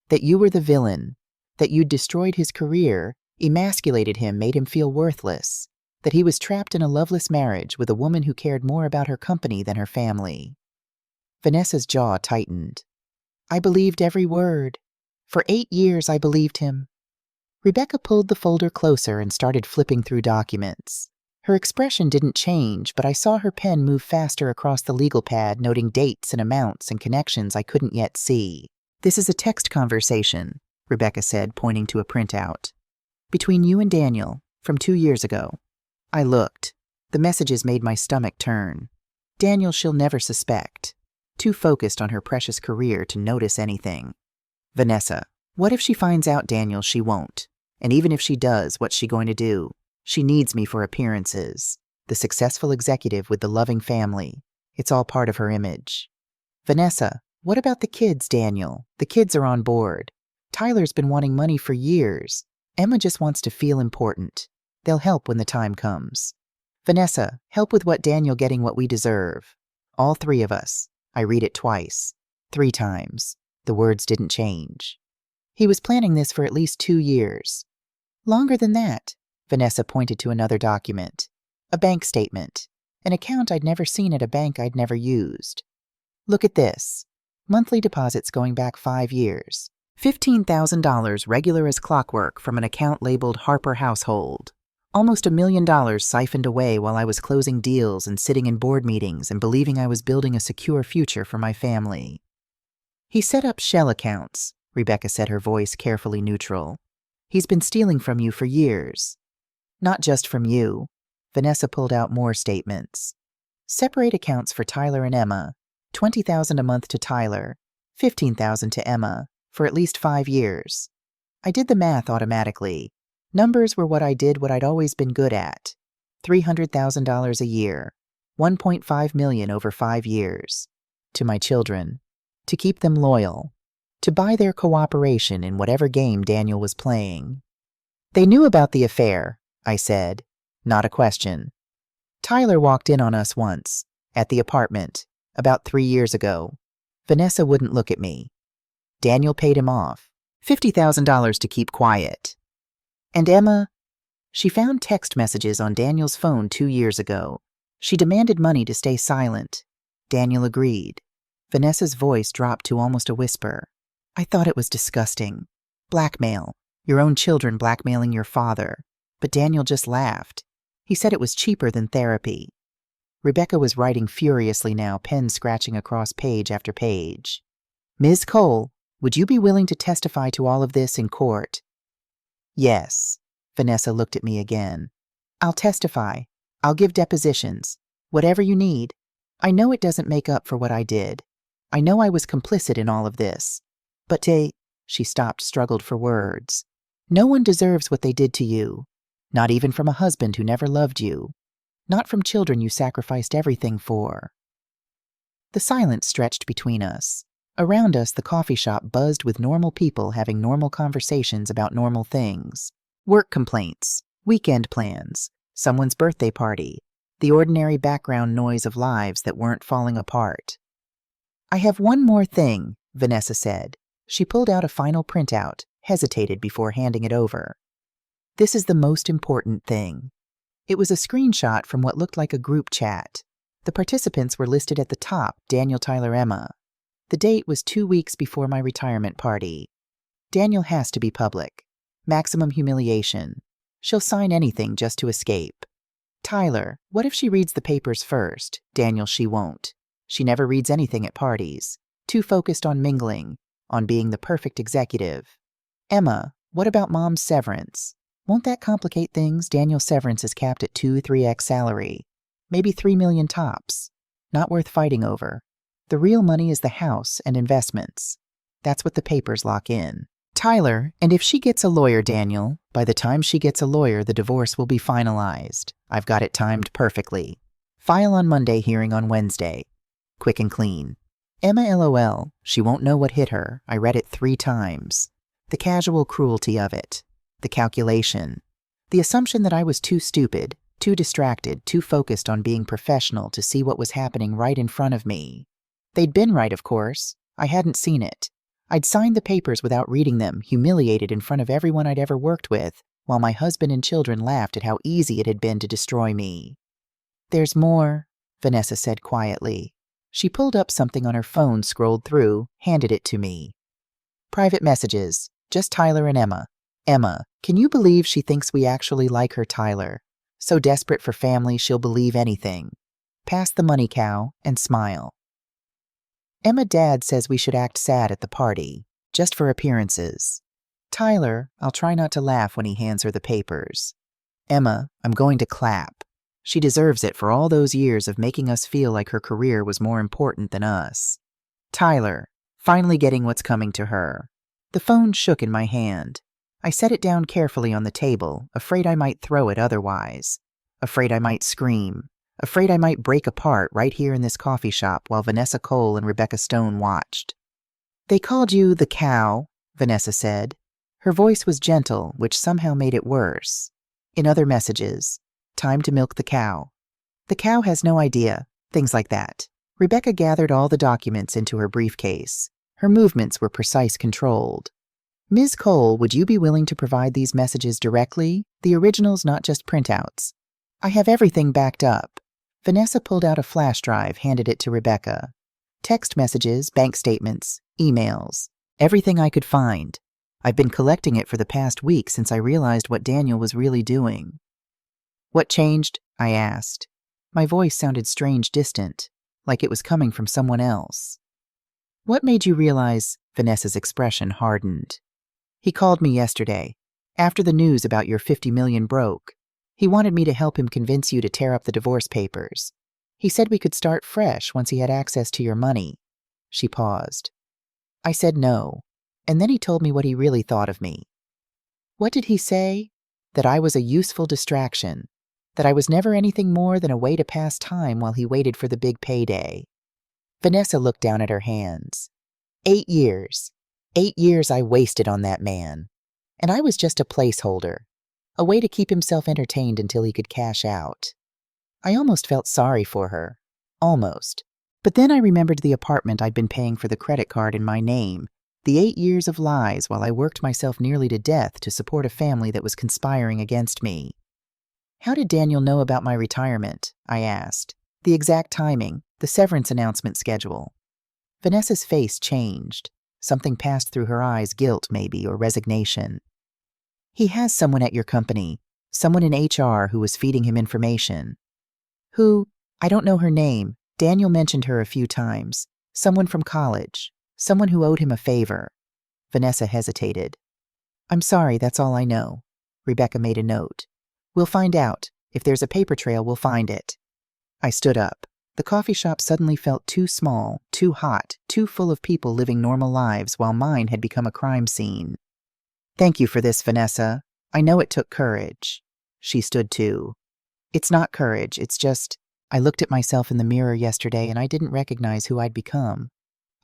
"That you were the villain. That you'd destroyed his career, emasculated him, made him feel worthless. That he was trapped in a loveless marriage with a woman who cared more about her company than her family." Vanessa's jaw tightened. "I believed every word. For 8 years I believed him." Rebecca pulled the folder closer and started flipping through documents. Her expression didn't change, but I saw her pen move faster across the legal pad, noting dates and amounts and connections I couldn't yet see. "This is a text conversation," Rebecca said, pointing to a printout. "Between you and Daniel, from 2 years ago." I looked. The messages made my stomach turn. "Daniel she'll never suspect. Too focused on her precious career to notice anything." "Vanessa, what if she finds out Daniel? She won't. And even if she does, what's she going to do? She needs me for appearances. The successful executive with the loving family. It's all part of her image." "Vanessa, what about the kids, Daniel? The kids are on board. Tyler's been wanting money for years. Emma just wants to feel important. They'll help when the time comes." "Vanessa, help with what Daniel getting what we deserve. All 3 of us." I read it twice. 3 times. The words didn't change. "He was planning this for at least 2 years. "Longer than that. Vanessa pointed to another document. A bank statement. An account I'd never seen at a bank I'd never used. Look at this. Monthly deposits going back 5 years. $15,000 regular as clockwork from an account labeled Harper Household. Almost $1 million siphoned away while I was closing deals and sitting in board meetings and believing I was building a secure future for my family. He set up shell accounts, Rebecca said, her voice carefully neutral. He's been stealing from you for years. Not just from you. Vanessa pulled out more statements. Separate accounts for Tyler and Emma. $20,000 a month to Tyler, $15,000 to Emma, for at least 5 years. I did the math automatically. Numbers were what I'd always been good at. $300,000 a year, $1.5 million over 5 years. To my children. To keep them loyal. To buy their cooperation in whatever game Daniel was playing. They knew about the affair, I said. Not a question. Tyler walked in on us once, at the apartment, about 3 years ago. Vanessa wouldn't look at me. Daniel paid him off. $50,000 to keep quiet. And Emma? She found text messages on Daniel's phone 2 years ago. She demanded money to stay silent. Daniel agreed. Vanessa's voice dropped to almost a whisper. I thought it was disgusting. Blackmail. Your own children blackmailing your father. But Daniel just laughed. He said it was cheaper than therapy. Rebecca was writing furiously now, pen scratching across page after page. Ms. Cole, would you be willing to testify to all of this in court? Yes. Vanessa looked at me again. I'll testify. I'll give depositions. Whatever you need. I know it doesn't make up for what I did. I know I was complicit in all of this. But she stopped, struggled for words. No one deserves what they did to you. Not even from a husband who never loved you. Not from children you sacrificed everything for. The silence stretched between us. Around us, the coffee shop buzzed with normal people having normal conversations about normal things. Work complaints, weekend plans, someone's birthday party, the ordinary background noise of lives that weren't falling apart. I have one more thing, Vanessa said. She pulled out a final printout, hesitated before handing it over. This is the most important thing. It was a screenshot from what looked like a group chat. The participants were listed at the top, Daniel, Tyler, Emma. The date was 2 weeks before my retirement party. Daniel has to be public. Maximum humiliation. She'll sign anything just to escape. Tyler, what if she reads the papers first? Daniel, she won't. She never reads anything at parties. Too focused on mingling, on being the perfect executive. Emma, what about Mom's severance? Won't that complicate things? Daniel's severance is capped at 2-3x salary. Maybe 3 million tops. Not worth fighting over. The real money is the house and investments. That's what the papers lock in. Tyler, and if she gets a lawyer, Daniel, by the time she gets a lawyer, the divorce will be finalized. I've got it timed perfectly. File on Monday, hearing on Wednesday. Quick and clean. Emma, LOL, she won't know what hit her. I read it 3 times. The casual cruelty of it. The calculation. The assumption that I was too stupid, too distracted, too focused on being professional to see what was happening right in front of me. They'd been right, of course. I hadn't seen it. I'd signed the papers without reading them, humiliated in front of everyone I'd ever worked with, while my husband and children laughed at how easy it had been to destroy me. There's more, Vanessa said quietly. She pulled up something on her phone, scrolled through, handed it to me. Private messages. Just Tyler and Emma. Emma, can you believe she thinks we actually like her, Tyler? So desperate for family, she'll believe anything. Pass the money, cow, and smile. Emma, Dad says we should act sad at the party, just for appearances. Tyler, I'll try not to laugh when he hands her the papers. Emma, I'm going to clap. She deserves it for all those years of making us feel like her career was more important than us. Tyler, finally getting what's coming to her. The phone shook in my hand. I set it down carefully on the table, afraid I might throw it otherwise. Afraid I might scream. Afraid I might break apart right here in this coffee shop while Vanessa Cole and Rebecca Stone watched. They called you the cow, Vanessa said. Her voice was gentle, which somehow made it worse. In other messages, time to milk the cow. The cow has no idea, things like that. Rebecca gathered all the documents into her briefcase. Her movements were precise, controlled. Ms. Cole, would you be willing to provide these messages directly? The originals, not just printouts. I have everything backed up. Vanessa pulled out a flash drive, handed it to Rebecca. Text messages, bank statements, emails. Everything I could find. I've been collecting it for the past week since I realized what Daniel was really doing. What changed? I asked. My voice sounded strange, distant, like it was coming from someone else. What made you realize? Vanessa's expression hardened. He called me yesterday, after the news about your $50 million broke. He wanted me to help him convince you to tear up the divorce papers. He said we could start fresh once he had access to your money. She paused. I said no, and then he told me what he really thought of me. What did he say? That I was a useful distraction, that I was never anything more than a way to pass time while he waited for the big payday. Vanessa looked down at her hands. 8 years. 8 years I wasted on that man. And I was just a placeholder, a way to keep himself entertained until he could cash out. I almost felt sorry for her. Almost. But then I remembered the apartment I'd been paying for the credit card in my name, the 8 years of lies while I worked myself nearly to death to support a family that was conspiring against me. How did Daniel know about my retirement? I asked. The exact timing, the severance announcement schedule. Vanessa's face changed. Something passed through her eyes, guilt maybe, or resignation. He has someone at your company, someone in HR who was feeding him information. Who? I don't know her name. Daniel mentioned her a few times. Someone from college. Someone who owed him a favor. Vanessa hesitated. I'm sorry, that's all I know. Rebecca made a note. We'll find out. If there's a paper trail, we'll find it. I stood up. The coffee shop suddenly felt too small, too hot, too full of people living normal lives while mine had become a crime scene. Thank you for this, Vanessa. I know it took courage. She stood too. It's not courage, it's just, I looked at myself in the mirror yesterday and I didn't recognize who I'd become.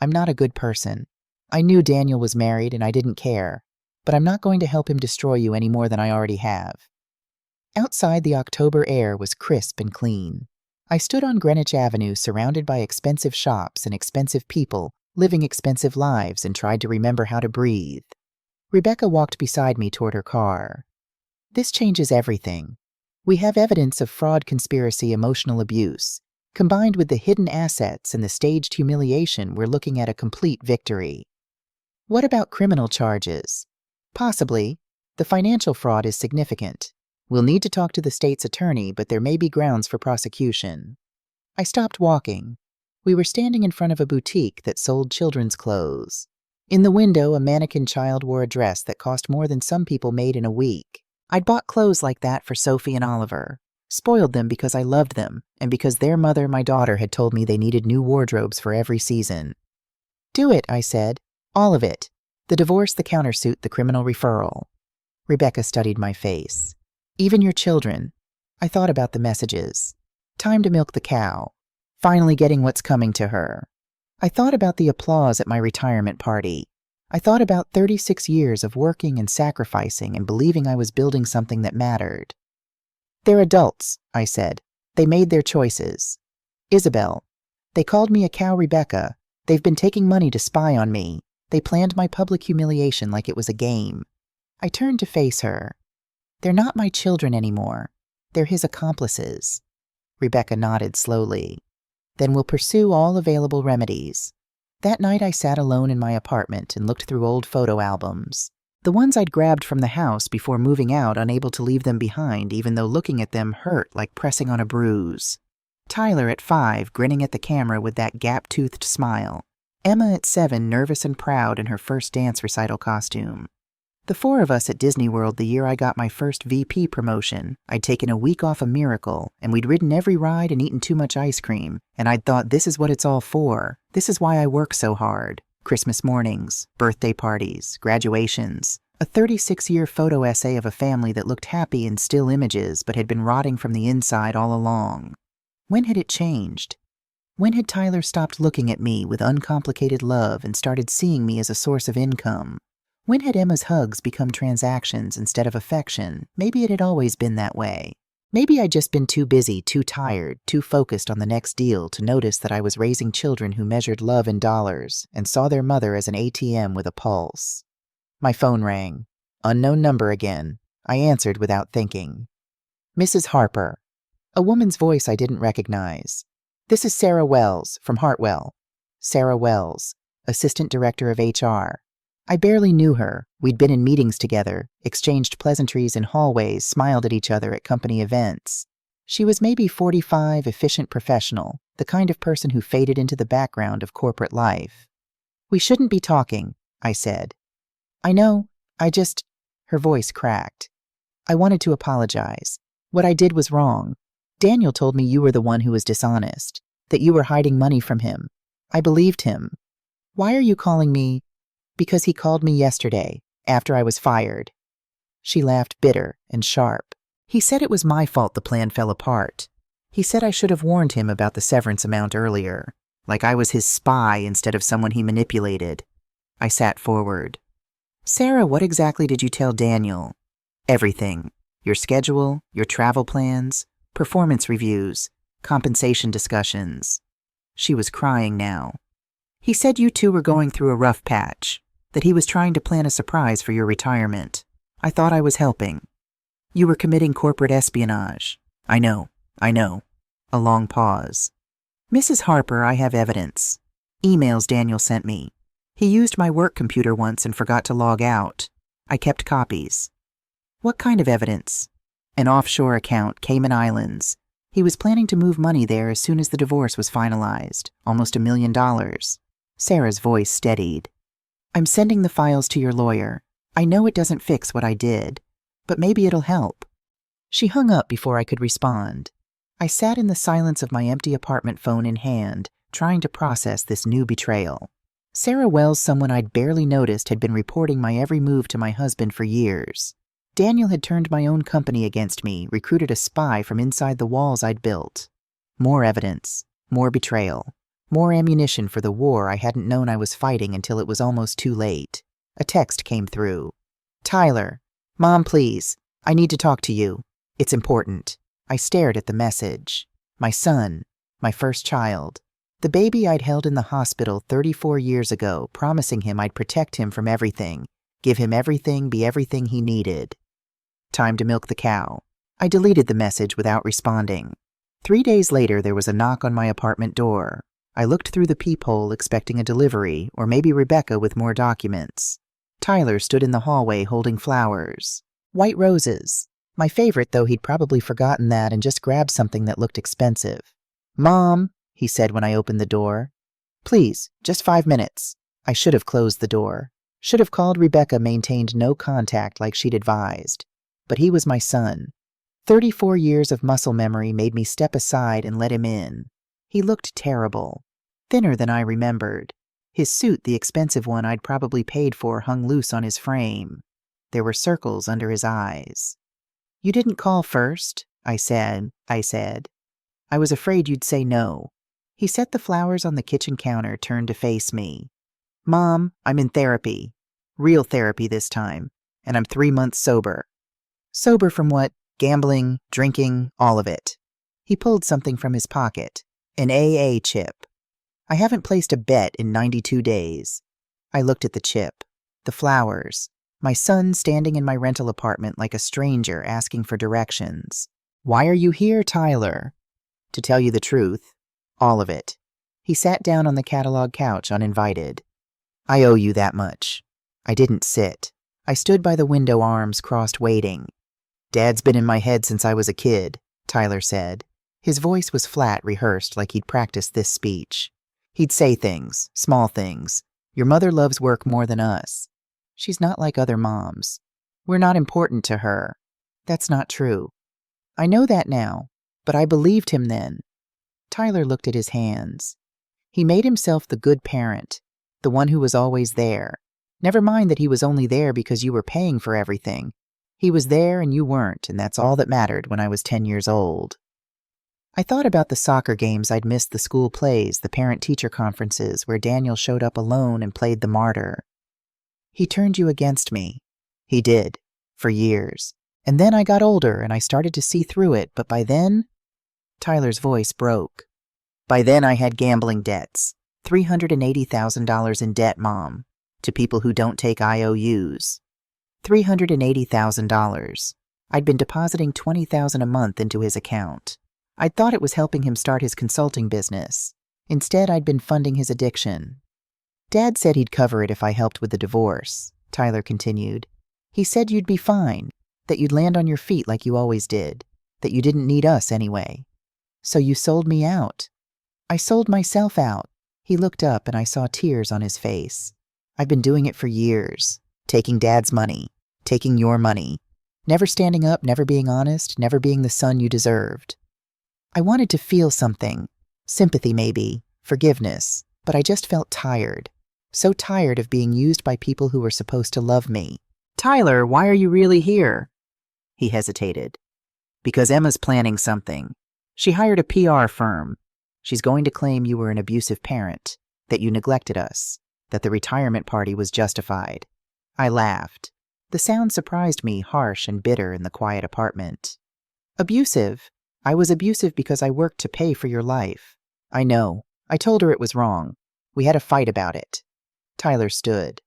I'm not a good person. I knew Daniel was married and I didn't care, but I'm not going to help him destroy you any more than I already have. Outside, the October air was crisp and clean. I stood on Greenwich Avenue surrounded by expensive shops and expensive people living expensive lives and tried to remember how to breathe. Rebecca walked beside me toward her car. This changes everything. We have evidence of fraud, conspiracy, emotional abuse. Combined with the hidden assets and the staged humiliation, we're looking at a complete victory. What about criminal charges? Possibly. The financial fraud is significant. We'll need to talk to the state's attorney, but there may be grounds for prosecution. I stopped walking. We were standing in front of a boutique that sold children's clothes. In the window, a mannequin child wore a dress that cost more than some people made in a week. I'd bought clothes like that for Sophie and Oliver. Spoiled them because I loved them, and because their mother, my daughter, had told me they needed new wardrobes for every season. Do it, I said. All of it. The divorce, the countersuit, the criminal referral. Rebecca studied my face. Even your children. I thought about the messages. Time to milk the cow. Finally getting what's coming to her. I thought about the applause at my retirement party. I thought about 36 years of working and sacrificing and believing I was building something that mattered. They're adults, I said. They made their choices. Isabel. They called me a cow, Rebecca. They've been taking money to spy on me. They planned my public humiliation like it was a game. I turned to face her. They're not my children anymore. They're his accomplices. Rebecca nodded slowly. Then we'll pursue all available remedies. That night I sat alone in my apartment and looked through old photo albums. The ones I'd grabbed from the house before moving out, unable to leave them behind, even though looking at them hurt like pressing on a bruise. Tyler at 5, grinning at the camera with that gap-toothed smile. Emma at 7, nervous and proud in her first dance recital costume. The 4 of us at Disney World the year I got my first VP promotion. I'd taken a week off a miracle, and we'd ridden every ride and eaten too much ice cream, and I'd thought this is what it's all for. This is why I work so hard. Christmas mornings, birthday parties, graduations. A 36-year photo essay of a family that looked happy in still images but had been rotting from the inside all along. When had it changed? When had Tyler stopped looking at me with uncomplicated love and started seeing me as a source of income? When had Emma's hugs become transactions instead of affection? Maybe it had always been that way. Maybe I'd just been too busy, too tired, too focused on the next deal to notice that I was raising children who measured love in dollars and saw their mother as an ATM with a pulse. My phone rang. Unknown number again. I answered without thinking. Mrs. Harper. A woman's voice I didn't recognize. This is Sarah Wells from Hartwell. Sarah Wells, Assistant Director of HR. I barely knew her. We'd been in meetings together, exchanged pleasantries in hallways, smiled at each other at company events. She was maybe 45, efficient professional, the kind of person who faded into the background of corporate life. We shouldn't be talking, I said. I know, Her voice cracked. I wanted to apologize. What I did was wrong. Daniel told me you were the one who was dishonest, that you were hiding money from him. I believed him. Why are you calling me? Because he called me yesterday, after I was fired. She laughed bitter and sharp. He said it was my fault the plan fell apart. He said I should have warned him about the severance amount earlier, like I was his spy instead of someone he manipulated. I sat forward. Sarah, what exactly did you tell Daniel? Everything. Your schedule, your travel plans, performance reviews, compensation discussions. She was crying now. He said you two were going through a rough patch, that he was trying to plan a surprise for your retirement. I thought I was helping. You were committing corporate espionage. I know. A long pause. Mrs. Harper, I have evidence. Emails Daniel sent me. He used my work computer once and forgot to log out. I kept copies. What kind of evidence? An offshore account, Cayman Islands. He was planning to move money there as soon as the divorce was finalized, almost $1 million. Sarah's voice steadied. I'm sending the files to your lawyer. I know it doesn't fix what I did, but maybe it'll help. She hung up before I could respond. I sat in the silence of my empty apartment phone in hand, trying to process this new betrayal. Sarah Wells, someone I'd barely noticed, had been reporting my every move to my husband for years. Daniel had turned my own company against me, recruited a spy from inside the walls I'd built. More evidence, more betrayal, more ammunition for the war I hadn't known I was fighting until it was almost too late. A text came through. Tyler, Mom, please. I need to talk to you. It's important. I stared at the message. My son, my first child. The baby I'd held in the hospital 34 years ago, promising him I'd protect him from everything, give him everything, be everything he needed. Time to milk the cow. I deleted the message without responding. 3 days later, there was a knock on my apartment door. I looked through the peephole expecting a delivery, or maybe Rebecca with more documents. Tyler stood in the hallway holding flowers. White roses. My favorite, though he'd probably forgotten that and just grabbed something that looked expensive. Mom, he said when I opened the door. Please, just 5 minutes. I should have closed the door. Should have called Rebecca, maintained no contact like she'd advised. But he was my son. 34 years of muscle memory made me step aside and let him in. He looked terrible. Thinner than I remembered. His suit, the expensive one I'd probably paid for, hung loose on his frame. There were circles under his eyes. You didn't call first, I said. I was afraid you'd say no. He set the flowers on the kitchen counter, turned to face me. Mom, I'm in therapy. Real therapy this time. And I'm 3 months sober. Sober from what? Gambling, drinking, all of it. He pulled something from his pocket. An AA chip. I haven't placed a bet in 92 days. I looked at the chip. The flowers. My son standing in my rental apartment like a stranger asking for directions. Why are you here, Tyler? To tell you the truth, all of it. He sat down on the catalog couch uninvited. I owe you that much. I didn't sit. I stood by the window, arms crossed, waiting. Dad's been in my head since I was a kid, Tyler said. His voice was flat, rehearsed, like he'd practiced this speech. He'd say things, small things. Your mother loves work more than us. She's not like other moms. We're not important to her. That's not true. I know that now, but I believed him then. Tyler looked at his hands. He made himself the good parent, the one who was always there. Never mind that he was only there because you were paying for everything. He was there and you weren't, and that's all that mattered when I was 10 years old. I thought about the soccer games I'd missed, the school plays, the parent-teacher conferences where Daniel showed up alone and played the martyr. He turned you against me. He did, for years. And then I got older and I started to see through it, but by then... Tyler's voice broke. By then I had gambling debts. $380,000 in debt, Mom. to people who don't take IOUs. $380,000. I'd been depositing $20,000 a month into his account. I'd thought it was helping him start his consulting business. Instead, I'd been funding his addiction. Dad said he'd cover it if I helped with the divorce, Tyler continued. He said you'd be fine, that you'd land on your feet like you always did, that you didn't need us anyway. So you sold me out. I sold myself out. He looked up and I saw tears on his face. I've been doing it for years, taking Dad's money, taking your money, never standing up, never being honest, never being the son you deserved. I wanted to feel something, sympathy maybe, forgiveness, but I just felt tired. So tired of being used by people who were supposed to love me. Tyler, why are you really here? He hesitated. Because Emma's planning something. She hired a PR firm. She's going to claim you were an abusive parent, that you neglected us, that the retirement party was justified. I laughed. The sound surprised me, harsh and bitter in the quiet apartment. Abusive? I was abusive because I worked to pay for your life. I know. I told her it was wrong. We had a fight about it. Tyler stood.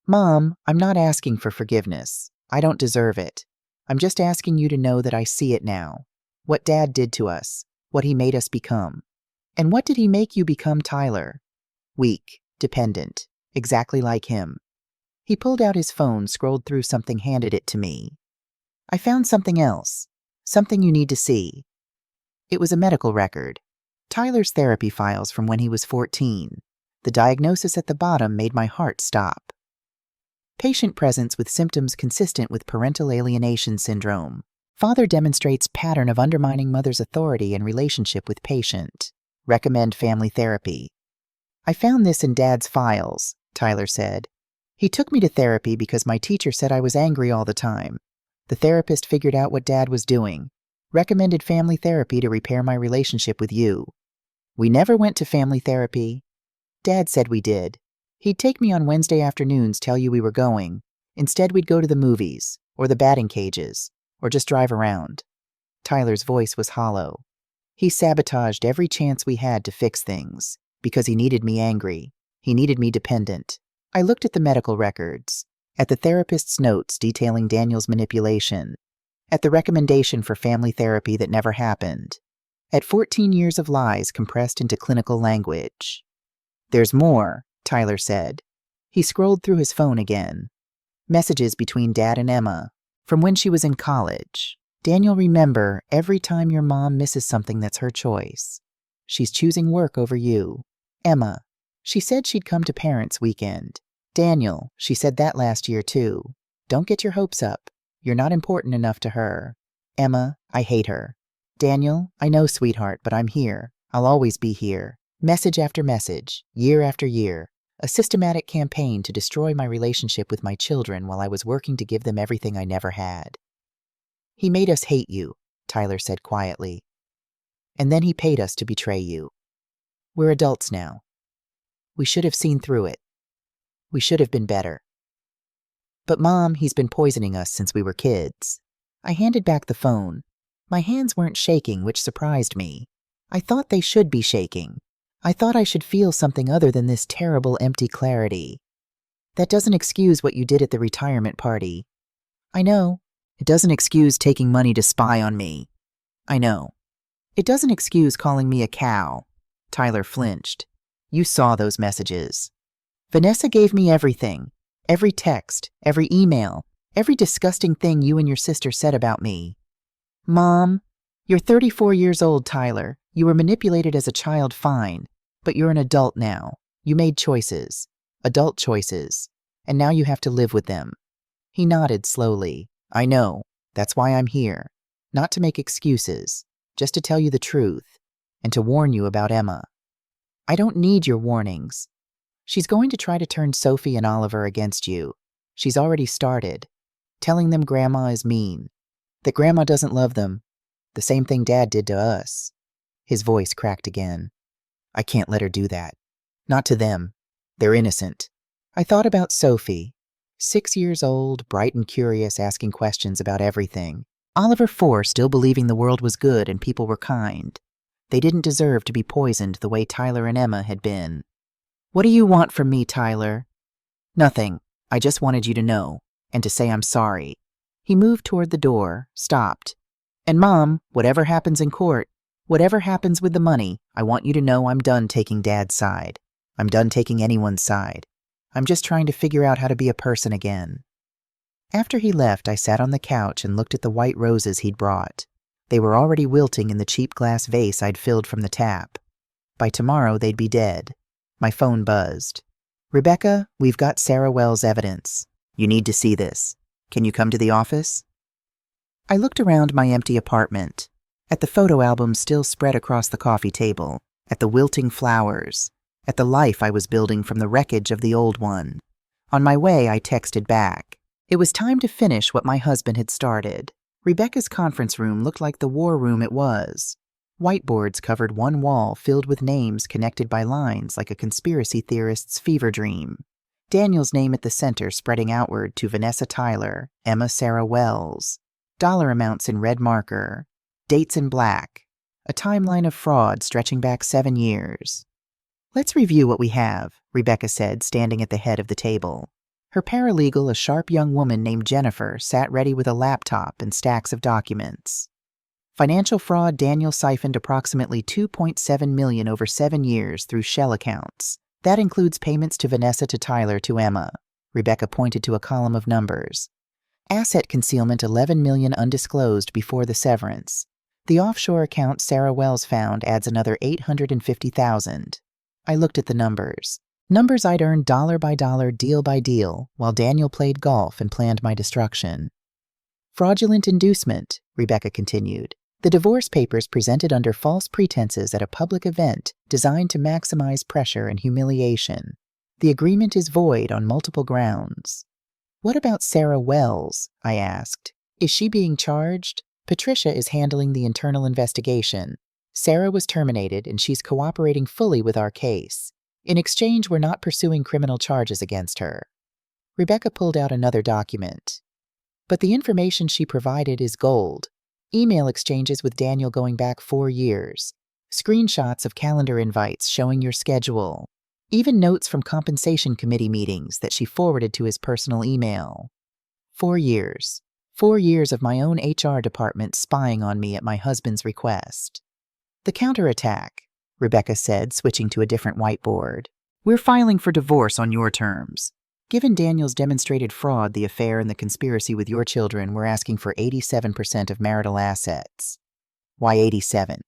Mom, I'm not asking for forgiveness. I don't deserve it. I'm just asking you to know that I see it now. What Dad did to us. What he made us become. And what did he make you become, Tyler? Weak, dependent, exactly like him. He pulled out his phone, scrolled through something, handed it to me. I found something else. Something you need to see. It was a medical record. Tyler's therapy files from when he was 14. The diagnosis at the bottom made my heart stop. Patient presence with symptoms consistent with parental alienation syndrome. Father demonstrates pattern of undermining mother's authority and relationship with patient. Recommend family therapy. I found this in Dad's files, Tyler said. He took me to therapy because my teacher said I was angry all the time. The therapist figured out what Dad was doing. Recommended family therapy to repair my relationship with you. We never went to family therapy. Dad said we did. He'd take me on Wednesday afternoons, tell you we were going. Instead, we'd go to the movies, or the batting cages, or just drive around. Tyler's voice was hollow. He sabotaged every chance we had to fix things, because he needed me angry. He needed me dependent. I looked at the medical records, at the therapist's notes detailing Daniel's manipulation, at the recommendation for family therapy that never happened, at 14 years of lies compressed into clinical language. There's more, Tyler said. He scrolled through his phone again. Messages between Dad and Emma, from when she was in college. Daniel, remember, every time your mom misses something that's her choice. She's choosing work over you. Emma, she said she'd come to parents' weekend. Daniel, she said that last year too. Don't get your hopes up. You're not important enough to her. Emma, I hate her. Daniel, I know, sweetheart, but I'm here. I'll always be here. Message after message, year after year. A systematic campaign to destroy my relationship with my children while I was working to give them everything I never had. He made us hate you, Tyler said quietly. And then he paid us to betray you. We're adults now. We should have seen through it. We should have been better. But Mom, he's been poisoning us since we were kids. I handed back the phone. My hands weren't shaking, which surprised me. I thought they should be shaking. I thought I should feel something other than this terrible, empty clarity. That doesn't excuse what you did at the retirement party. I know. It doesn't excuse taking money to spy on me. I know. It doesn't excuse calling me a cow. Tyler flinched. You saw those messages. Vanessa gave me everything. Every text, every email, every disgusting thing you and your sister said about me. Mom, you're 34 years old, Tyler. You were manipulated as a child, fine. But you're an adult now. You made choices. Adult choices. And now you have to live with them. He nodded slowly. I know. That's why I'm here. Not to make excuses. Just to tell you the truth. And to warn you about Emma. I don't need your warnings. She's going to try to turn Sophie and Oliver against you. She's already started. Telling them Grandma is mean. That Grandma doesn't love them. The same thing Dad did to us. His voice cracked again. I can't let her do that. Not to them. They're innocent. I thought about Sophie. 6 years old, bright and curious, asking questions about everything. Oliver 4, still believing the world was good and people were kind. They didn't deserve to be poisoned the way Tyler and Emma had been. What do you want from me, Tyler? Nothing. I just wanted you to know, and to say I'm sorry. He moved toward the door, stopped. And Mom, whatever happens in court, whatever happens with the money, I want you to know I'm done taking Dad's side. I'm done taking anyone's side. I'm just trying to figure out how to be a person again. After he left, I sat on the couch and looked at the white roses he'd brought. They were already wilting in the cheap glass vase I'd filled from the tap. By tomorrow, they'd be dead. My phone buzzed. Rebecca, we've got Sarah Wells' evidence. You need to see this. Can you come to the office? I looked around my empty apartment, at the photo album still spread across the coffee table, at the wilting flowers, at the life I was building from the wreckage of the old one. On my way, I texted back. It was time to finish what my husband had started. Rebecca's conference room looked like the war room it was. Whiteboards covered one wall filled with names connected by lines like a conspiracy theorist's fever dream. Daniel's name at the center spreading outward to Vanessa Tyler, Emma Sarah Wells. Dollar amounts in red marker. Dates in black. A timeline of fraud stretching back 7 years. Let's review what we have, Rebecca said, standing at the head of the table. Her paralegal, a sharp young woman named Jennifer, sat ready with a laptop and stacks of documents. Financial fraud, Daniel siphoned approximately $2.7 million over 7 years through shell accounts. That includes payments to Vanessa, to Tyler, to Emma. Rebecca pointed to a column of numbers. Asset concealment, $11 million undisclosed before the severance. The offshore account Sarah Wells found adds another $850,000. I looked at the numbers. Numbers I'd earned dollar by dollar, deal by deal, while Daniel played golf and planned my destruction. Fraudulent inducement, Rebecca continued. The divorce papers presented under false pretenses at a public event designed to maximize pressure and humiliation. The agreement is void on multiple grounds. What about Sarah Wells? I asked. Is she being charged? Patricia is handling the internal investigation. Sarah was terminated and she's cooperating fully with our case. In exchange, we're not pursuing criminal charges against her. Rebecca pulled out another document. But the information she provided is gold. Email exchanges with Daniel going back 4 years. Screenshots of calendar invites showing your schedule. Even notes from compensation committee meetings that she forwarded to his personal email. 4 years. 4 years of my own HR department spying on me at my husband's request. The counterattack, Rebecca said, switching to a different whiteboard. We're filing for divorce on your terms. Given Daniel's demonstrated fraud, the affair, and the conspiracy with your children, we're asking for 87% of marital assets. Why 87?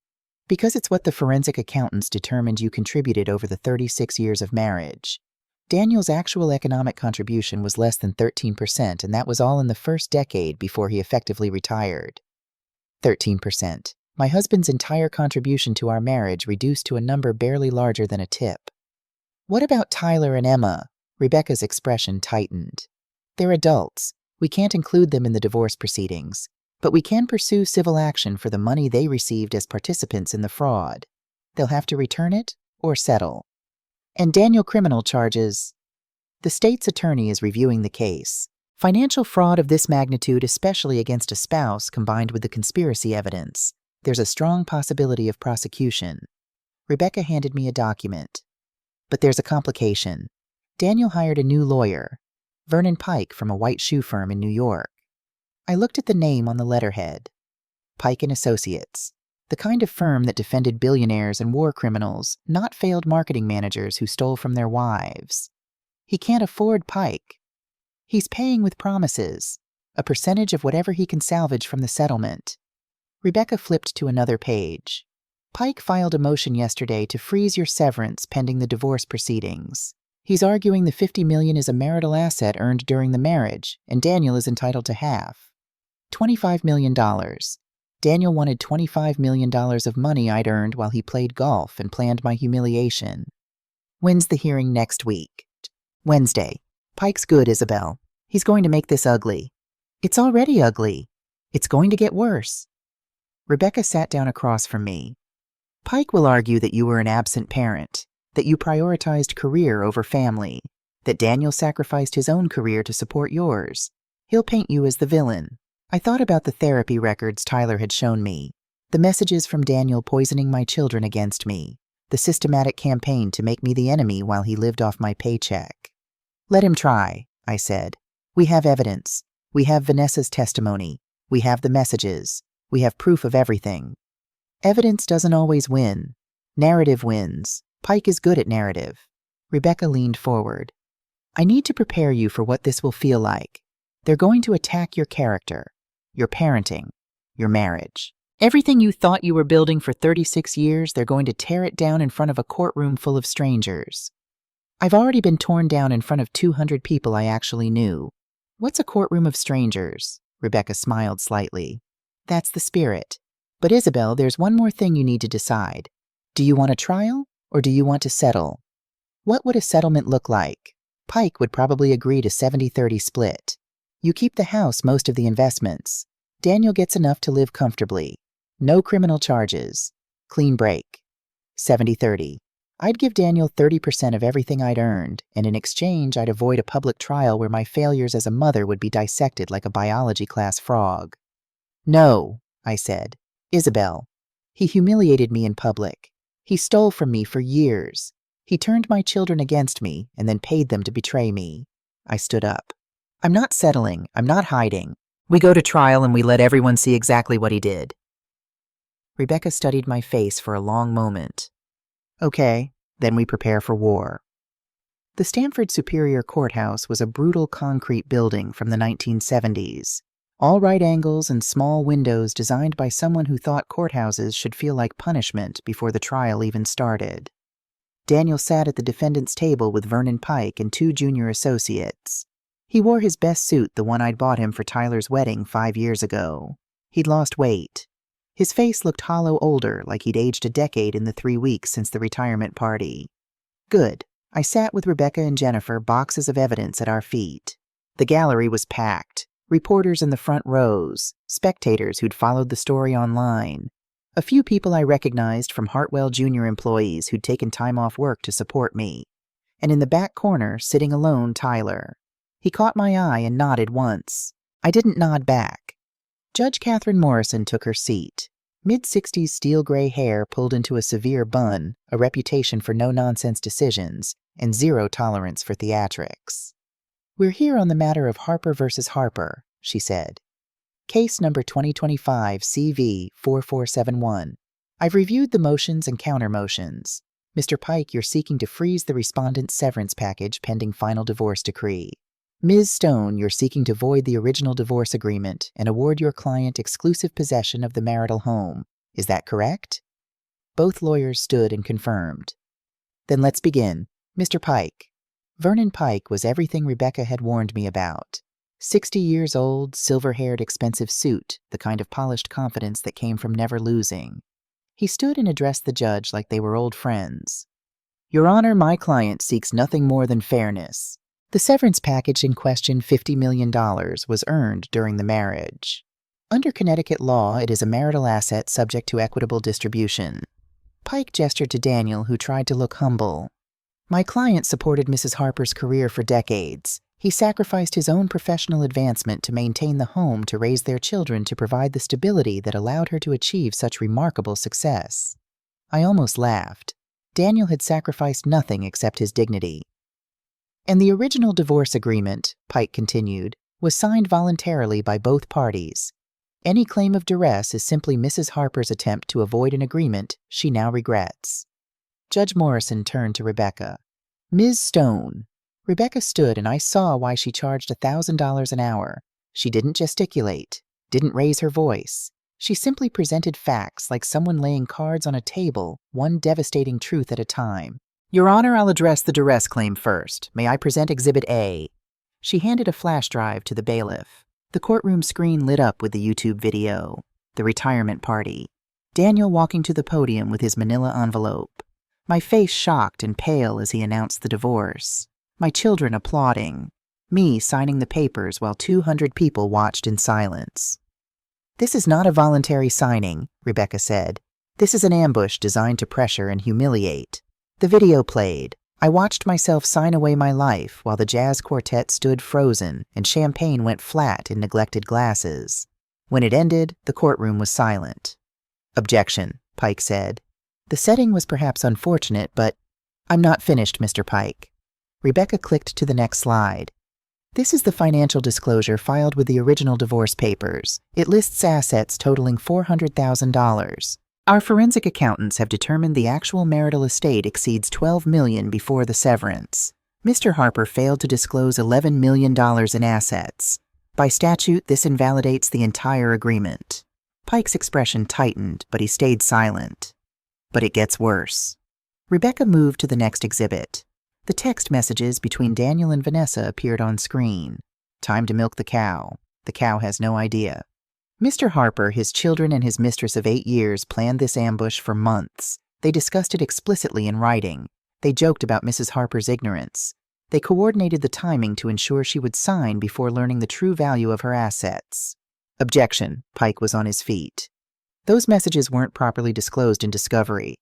Because it's what the forensic accountants determined you contributed over the 36 years of marriage. Daniel's actual economic contribution was less than 13%, and that was all in the first decade before he effectively retired. 13%. My husband's entire contribution to our marriage reduced to a number barely larger than a tip. What about Tyler and Emma? Rebecca's expression tightened. They're adults. We can't include them in the divorce proceedings, but we can pursue civil action for the money they received as participants in the fraud. They'll have to return it or settle. And Daniel criminal charges. The state's attorney is reviewing the case. Financial fraud of this magnitude, especially against a spouse, combined with the conspiracy evidence. There's a strong possibility of prosecution. Rebecca handed me a document. But there's a complication. Daniel hired a new lawyer, Vernon Pike, from a white shoe firm in New York. I looked at the name on the letterhead. Pike & Associates, the kind of firm that defended billionaires and war criminals, not failed marketing managers who stole from their wives. He can't afford Pike. He's paying with promises, a percentage of whatever he can salvage from the settlement. Rebecca flipped to another page. Pike filed a motion yesterday to freeze your severance pending the divorce proceedings. He's arguing the $50 million is a marital asset earned during the marriage, and Daniel is entitled to half. $25 million. Daniel wanted $25 million of money I'd earned while he played golf and planned my humiliation. When's the hearing next week? Wednesday. Pike's good, Isabel. He's going to make this ugly. It's already ugly. It's going to get worse. Rebecca sat down across from me. Pike will argue that you were an absent parent, that you prioritized career over family, that Daniel sacrificed his own career to support yours. He'll paint you as the villain. I thought about the therapy records Tyler had shown me, the messages from Daniel poisoning my children against me, the systematic campaign to make me the enemy while he lived off my paycheck. Let him try, I said. We have evidence. We have Vanessa's testimony. We have the messages. We have proof of everything. Evidence doesn't always win. Narrative wins. Pike is good at narrative. Rebecca leaned forward. I need to prepare you for what this will feel like. They're going to attack your character, your parenting, your marriage. Everything you thought you were building for 36 years, they're going to tear it down in front of a courtroom full of strangers. I've already been torn down in front of 200 people I actually knew. What's a courtroom of strangers? Rebecca smiled slightly. That's the spirit. But Isabel, there's one more thing you need to decide. Do you want a trial or do you want to settle? What would a settlement look like? Pike would probably agree to 70-30 split. You keep the house, most of the investments. Daniel gets enough to live comfortably. No criminal charges. Clean break. 70-30. I'd give Daniel 30% of everything I'd earned, and in exchange I'd avoid a public trial where my failures as a mother would be dissected like a biology class frog. No, I said. Isabel. He humiliated me in public. He stole from me for years. He turned my children against me and then paid them to betray me. I stood up. I'm not settling. I'm not hiding. We go to trial and we let everyone see exactly what he did. Rebecca studied my face for a long moment. Okay, then we prepare for war. The Stanford Superior Courthouse was a brutal concrete building from the 1970s. All right angles and small windows designed by someone who thought courthouses should feel like punishment before the trial even started. Daniel sat at the defendant's table with Vernon Pike and 2 junior associates. He wore his best suit, the one I'd bought him for Tyler's wedding 5 years ago. He'd lost weight. His face looked hollow older, like he'd aged a decade in the 3 weeks since the retirement party. Good. I sat with Rebecca and Jennifer, boxes of evidence at our feet. The gallery was packed. Reporters in the front rows, spectators who'd followed the story online. A few people I recognized from Hartwell Jr. employees who'd taken time off work to support me. And in the back corner, sitting alone, Tyler. He caught my eye and nodded once. I didn't nod back. Judge Catherine Morrison took her seat. Mid-60s steel-gray hair pulled into a severe bun, a reputation for no-nonsense decisions, and zero tolerance for theatrics. We're here on the matter of Harper versus Harper, she said. Case number 2025 CV 4471. I've reviewed the motions and counter-motions. Mr. Pike, you're seeking to freeze the respondent's severance package pending final divorce decree. Ms. Stone, you're seeking to void the original divorce agreement and award your client exclusive possession of the marital home. Is that correct? Both lawyers stood and confirmed. Then let's begin. Mr. Pike. Vernon Pike was everything Rebecca had warned me about. 60 years old, silver-haired, expensive suit, the kind of polished confidence that came from never losing. He stood and addressed the judge like they were old friends. Your Honor, my client seeks nothing more than fairness. The severance package in question, $50 million, was earned during the marriage. Under Connecticut law, it is a marital asset subject to equitable distribution. Pike gestured to Daniel, who tried to look humble. My client supported Mrs. Harper's career for decades. He sacrificed his own professional advancement to maintain the home, to raise their children, to provide the stability that allowed her to achieve such remarkable success. I almost laughed. Daniel had sacrificed nothing except his dignity. And the original divorce agreement, Pike continued, was signed voluntarily by both parties. Any claim of duress is simply Mrs. Harper's attempt to avoid an agreement she now regrets. Judge Morrison turned to Rebecca. Ms. Stone. Rebecca stood, and I saw why she charged $1,000 an hour. She didn't gesticulate, didn't raise her voice. She simply presented facts like someone laying cards on a table, one devastating truth at a time. Your Honor, I'll address the duress claim first. May I present Exhibit A? She handed a flash drive to the bailiff. The courtroom screen lit up with the YouTube video. The retirement party. Daniel walking to the podium with his manila envelope. My face shocked and pale as he announced the divorce. My children applauding. Me signing the papers while 200 people watched in silence. This is not a voluntary signing, Rebecca said. This is an ambush designed to pressure and humiliate. The video played. I watched myself sign away my life while the jazz quartet stood frozen and champagne went flat in neglected glasses. When it ended, the courtroom was silent. Objection, Pike said. The setting was perhaps unfortunate, but I'm not finished, Mr. Pike. Rebecca clicked to the next slide. This is the financial disclosure filed with the original divorce papers. It lists assets totaling $400,000. Our forensic accountants have determined the actual marital estate exceeds $12 million before the severance. Mr. Harper failed to disclose $11 million in assets. By statute, this invalidates the entire agreement. Pike's expression tightened, but he stayed silent. But it gets worse. Rebecca moved to the next exhibit. The text messages between Daniel and Vanessa appeared on screen. Time to milk the cow. The cow has no idea. Mr. Harper, his children, and his mistress of 8 years planned this ambush for months. They discussed it explicitly in writing. They joked about Mrs. Harper's ignorance. They coordinated the timing to ensure she would sign before learning the true value of her assets. Objection. Pike was on his feet. Those messages weren't properly disclosed in discovery.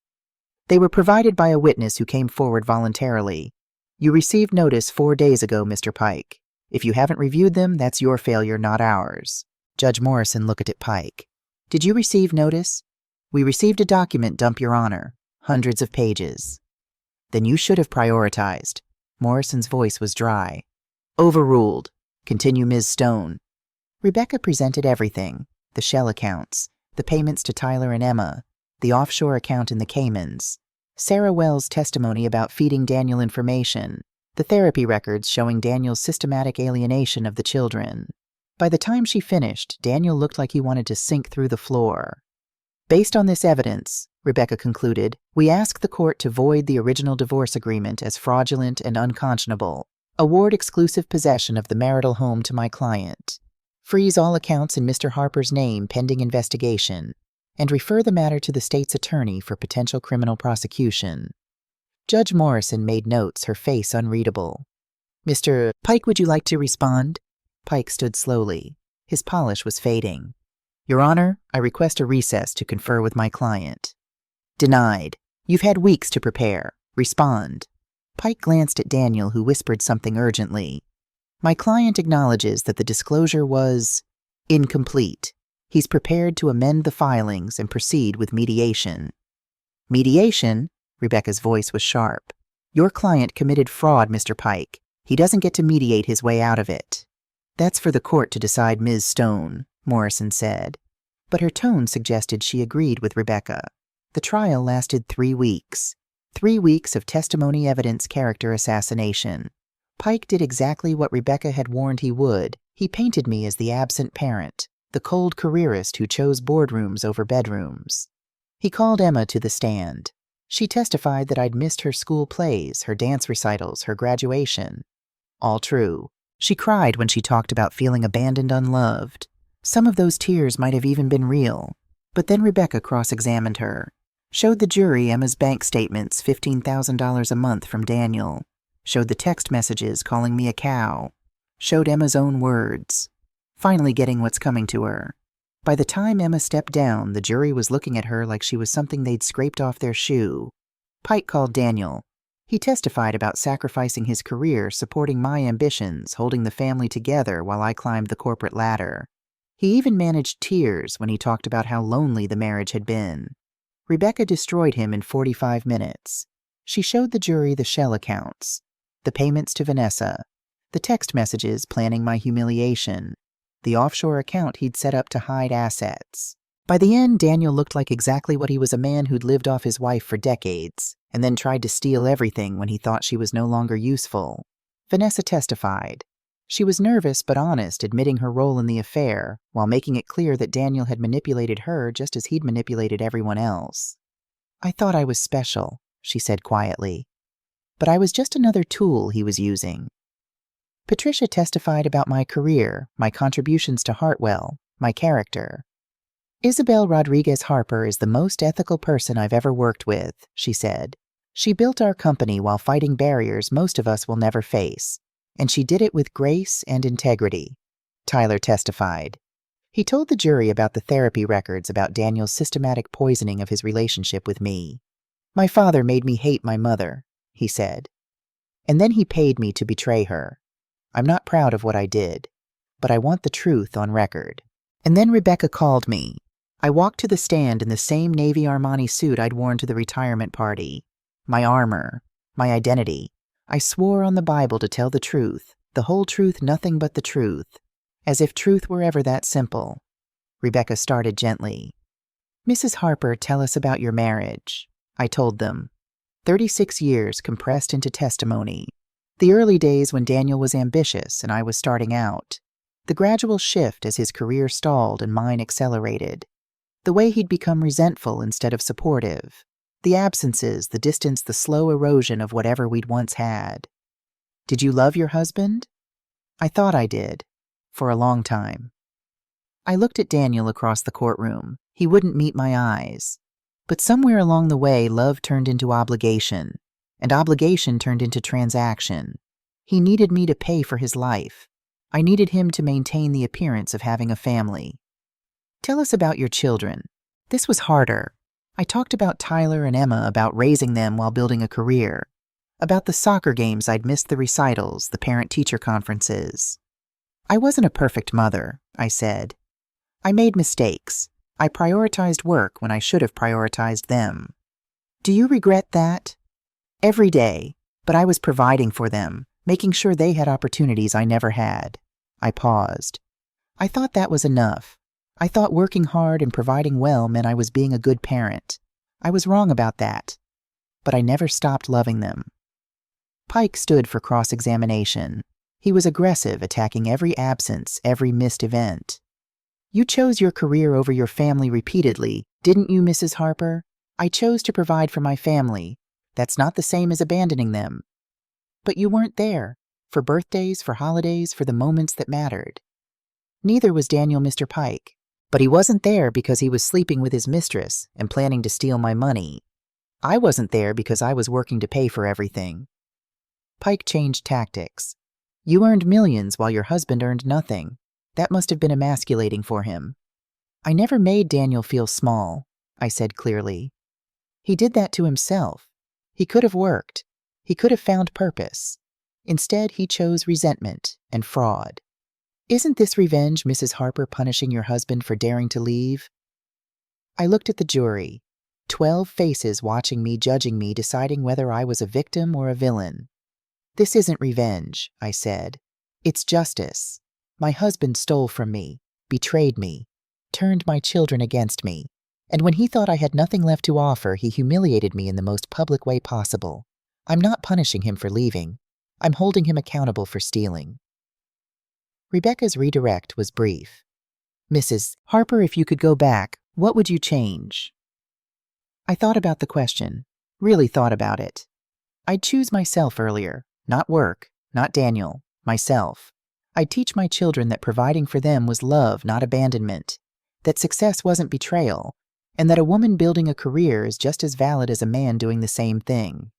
They were provided by a witness who came forward voluntarily. You received notice 4 days ago, Mr. Pike. If you haven't reviewed them, that's your failure, not ours. Judge Morrison looked at Pike. Did you receive notice? We received a document dump, Your Honor. Hundreds of pages. Then you should have prioritized. Morrison's voice was dry. Overruled. Continue, Ms. Stone. Rebecca presented everything. The shell accounts, the payments to Tyler and Emma, the offshore account in the Caymans, Sarah Wells' testimony about feeding Daniel information, the therapy records showing Daniel's systematic alienation of the children. By the time she finished, Daniel looked like he wanted to sink through the floor. Based on this evidence, Rebecca concluded, we ask the court to void the original divorce agreement as fraudulent and unconscionable, award exclusive possession of the marital home to my client, freeze all accounts in Mr. Harper's name pending investigation, and refer the matter to the state's attorney for potential criminal prosecution. Judge Morrison made notes, her face unreadable. Mr. Pike, would you like to respond? Pike stood slowly. His polish was fading. Your Honor, I request a recess to confer with my client. Denied. You've had weeks to prepare. Respond. Pike glanced at Daniel, who whispered something urgently. My client acknowledges that the disclosure was incomplete. He's prepared to amend the filings and proceed with mediation. Mediation? Rebecca's voice was sharp. Your client committed fraud, Mr. Pike. He doesn't get to mediate his way out of it. That's for the court to decide, Ms. Stone, Morrison said. But her tone suggested she agreed with Rebecca. The trial lasted 3 weeks. 3 weeks of testimony, evidence, character assassination. Pike did exactly what Rebecca had warned he would. He painted me as the absent parent, the cold careerist who chose boardrooms over bedrooms. He called Emma to the stand. She testified that I'd missed her school plays, her dance recitals, her graduation. All true. She cried when she talked about feeling abandoned, unloved. Some of those tears might have even been real. But then Rebecca cross-examined her. Showed the jury Emma's bank statements, $15,000 a month from Daniel. Showed the text messages calling me a cow. Showed Emma's own words. Finally getting what's coming to her. By the time Emma stepped down, the jury was looking at her like she was something they'd scraped off their shoe. Pike called Daniel. He testified about sacrificing his career, supporting my ambitions, holding the family together while I climbed the corporate ladder. He even managed tears when he talked about how lonely the marriage had been. Rebecca destroyed him in 45 minutes. She showed the jury the shell accounts, the payments to Vanessa, the text messages planning my humiliation, the offshore account he'd set up to hide assets. By the end, Daniel looked like exactly what he was, a man who'd lived off his wife for decades, and then tried to steal everything when he thought she was no longer useful. Vanessa testified. She was nervous but honest, admitting her role in the affair, while making it clear that Daniel had manipulated her just as he'd manipulated everyone else. I thought I was special, she said quietly. But I was just another tool he was using. Patricia testified about my career, my contributions to Hartwell, my character. Isabel Rodriguez Harper is the most ethical person I've ever worked with, she said. She built our company while fighting barriers most of us will never face, and she did it with grace and integrity. Tyler testified. He told the jury about the therapy records about Daniel's systematic poisoning of his relationship with me. My father made me hate my mother, he said. And then he paid me to betray her. I'm not proud of what I did, but I want the truth on record. And then Rebecca called me. I walked to the stand in the same Navy Armani suit I'd worn to the retirement party. My armor, my identity. I swore on the Bible to tell the truth, the whole truth, nothing but the truth, as if truth were ever that simple. Rebecca started gently. Mrs. Harper, tell us about your marriage. I told them. 36 years compressed into testimony. The early days when Daniel was ambitious and I was starting out. The gradual shift as his career stalled and mine accelerated. The way he'd become resentful instead of supportive. The absences, the distance, the slow erosion of whatever we'd once had. Did you love your husband? I thought I did. For a long time. I looked at Daniel across the courtroom. He wouldn't meet my eyes. But somewhere along the way, love turned into obligation, and obligation turned into transaction. He needed me to pay for his life. I needed him to maintain the appearance of having a family. Tell us about your children. This was harder. I talked about Tyler and Emma, about raising them while building a career, about the soccer games I'd missed, the recitals, the parent-teacher conferences. I wasn't a perfect mother, I said. I made mistakes. I prioritized work when I should have prioritized them. Do you regret that? Every day, but I was providing for them, making sure they had opportunities I never had. I paused. I thought that was enough. I thought working hard and providing well meant I was being a good parent. I was wrong about that. But I never stopped loving them. Pike stood for cross-examination. He was aggressive, attacking every absence, every missed event. You chose your career over your family repeatedly, didn't you, Mrs. Harper? I chose to provide for my family. That's not the same as abandoning them. But you weren't there, for birthdays, for holidays, for the moments that mattered. Neither was Daniel, Mr. Pike. But he wasn't there because he was sleeping with his mistress and planning to steal my money. I wasn't there because I was working to pay for everything. Pike changed tactics. You earned millions while your husband earned nothing. That must have been emasculating for him. I never made Daniel feel small, I said clearly. He did that to himself. He could have worked. He could have found purpose. Instead, he chose resentment and fraud. Isn't this revenge, Mrs. Harper, punishing your husband for daring to leave? I looked at the jury. 12 faces watching me, judging me, deciding whether I was a victim or a villain. This isn't revenge, I said. It's justice. My husband stole from me, betrayed me, turned my children against me, and when he thought I had nothing left to offer, he humiliated me in the most public way possible. I'm not punishing him for leaving. I'm holding him accountable for stealing. Rebecca's redirect was brief. Mrs. Harper, if you could go back, what would you change? I thought about the question, really thought about it. I'd choose myself earlier, not work, not Daniel, myself. I'd teach my children that providing for them was love, not abandonment, that success wasn't betrayal, and that a woman building a career is just as valid as a man doing the same thing.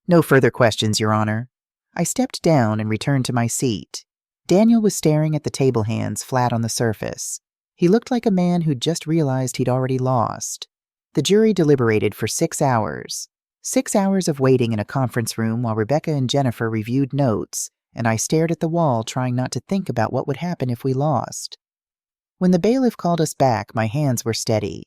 No further questions, Your Honor. I stepped down and returned to my seat. Daniel was staring at the table, hands flat on the surface. He looked like a man who'd just realized he'd already lost. The jury deliberated for 6 hours. 6 hours of waiting in a conference room while Rebecca and Jennifer reviewed notes, and I stared at the wall, trying not to think about what would happen if we lost. When the bailiff called us back, my hands were steady.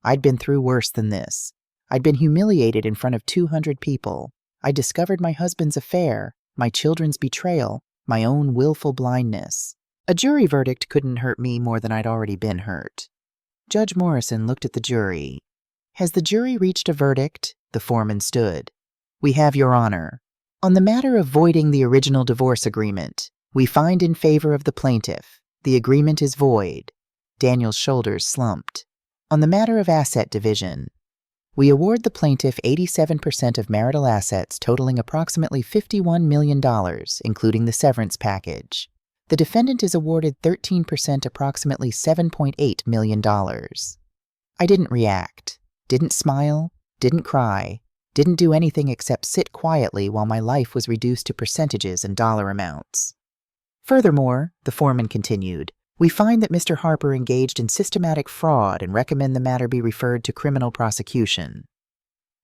I'd been through worse than this. I'd been humiliated in front of 200 people. I discovered my husband's affair, my children's betrayal, my own willful blindness. A jury verdict couldn't hurt me more than I'd already been hurt. Judge Morrison looked at the jury. Has the jury reached a verdict? The foreman stood. We have, Your Honor. On the matter of voiding the original divorce agreement, we find in favor of the plaintiff. The agreement is void. Daniel's shoulders slumped. On the matter of asset division, we award the plaintiff 87% of marital assets totaling approximately $51 million, including the severance package. The defendant is awarded 13%, approximately $7.8 million. I didn't react, didn't smile, didn't cry, didn't do anything except sit quietly while my life was reduced to percentages and dollar amounts. Furthermore, the foreman continued, we find that Mr. Harper engaged in systematic fraud and recommend the matter be referred to criminal prosecution.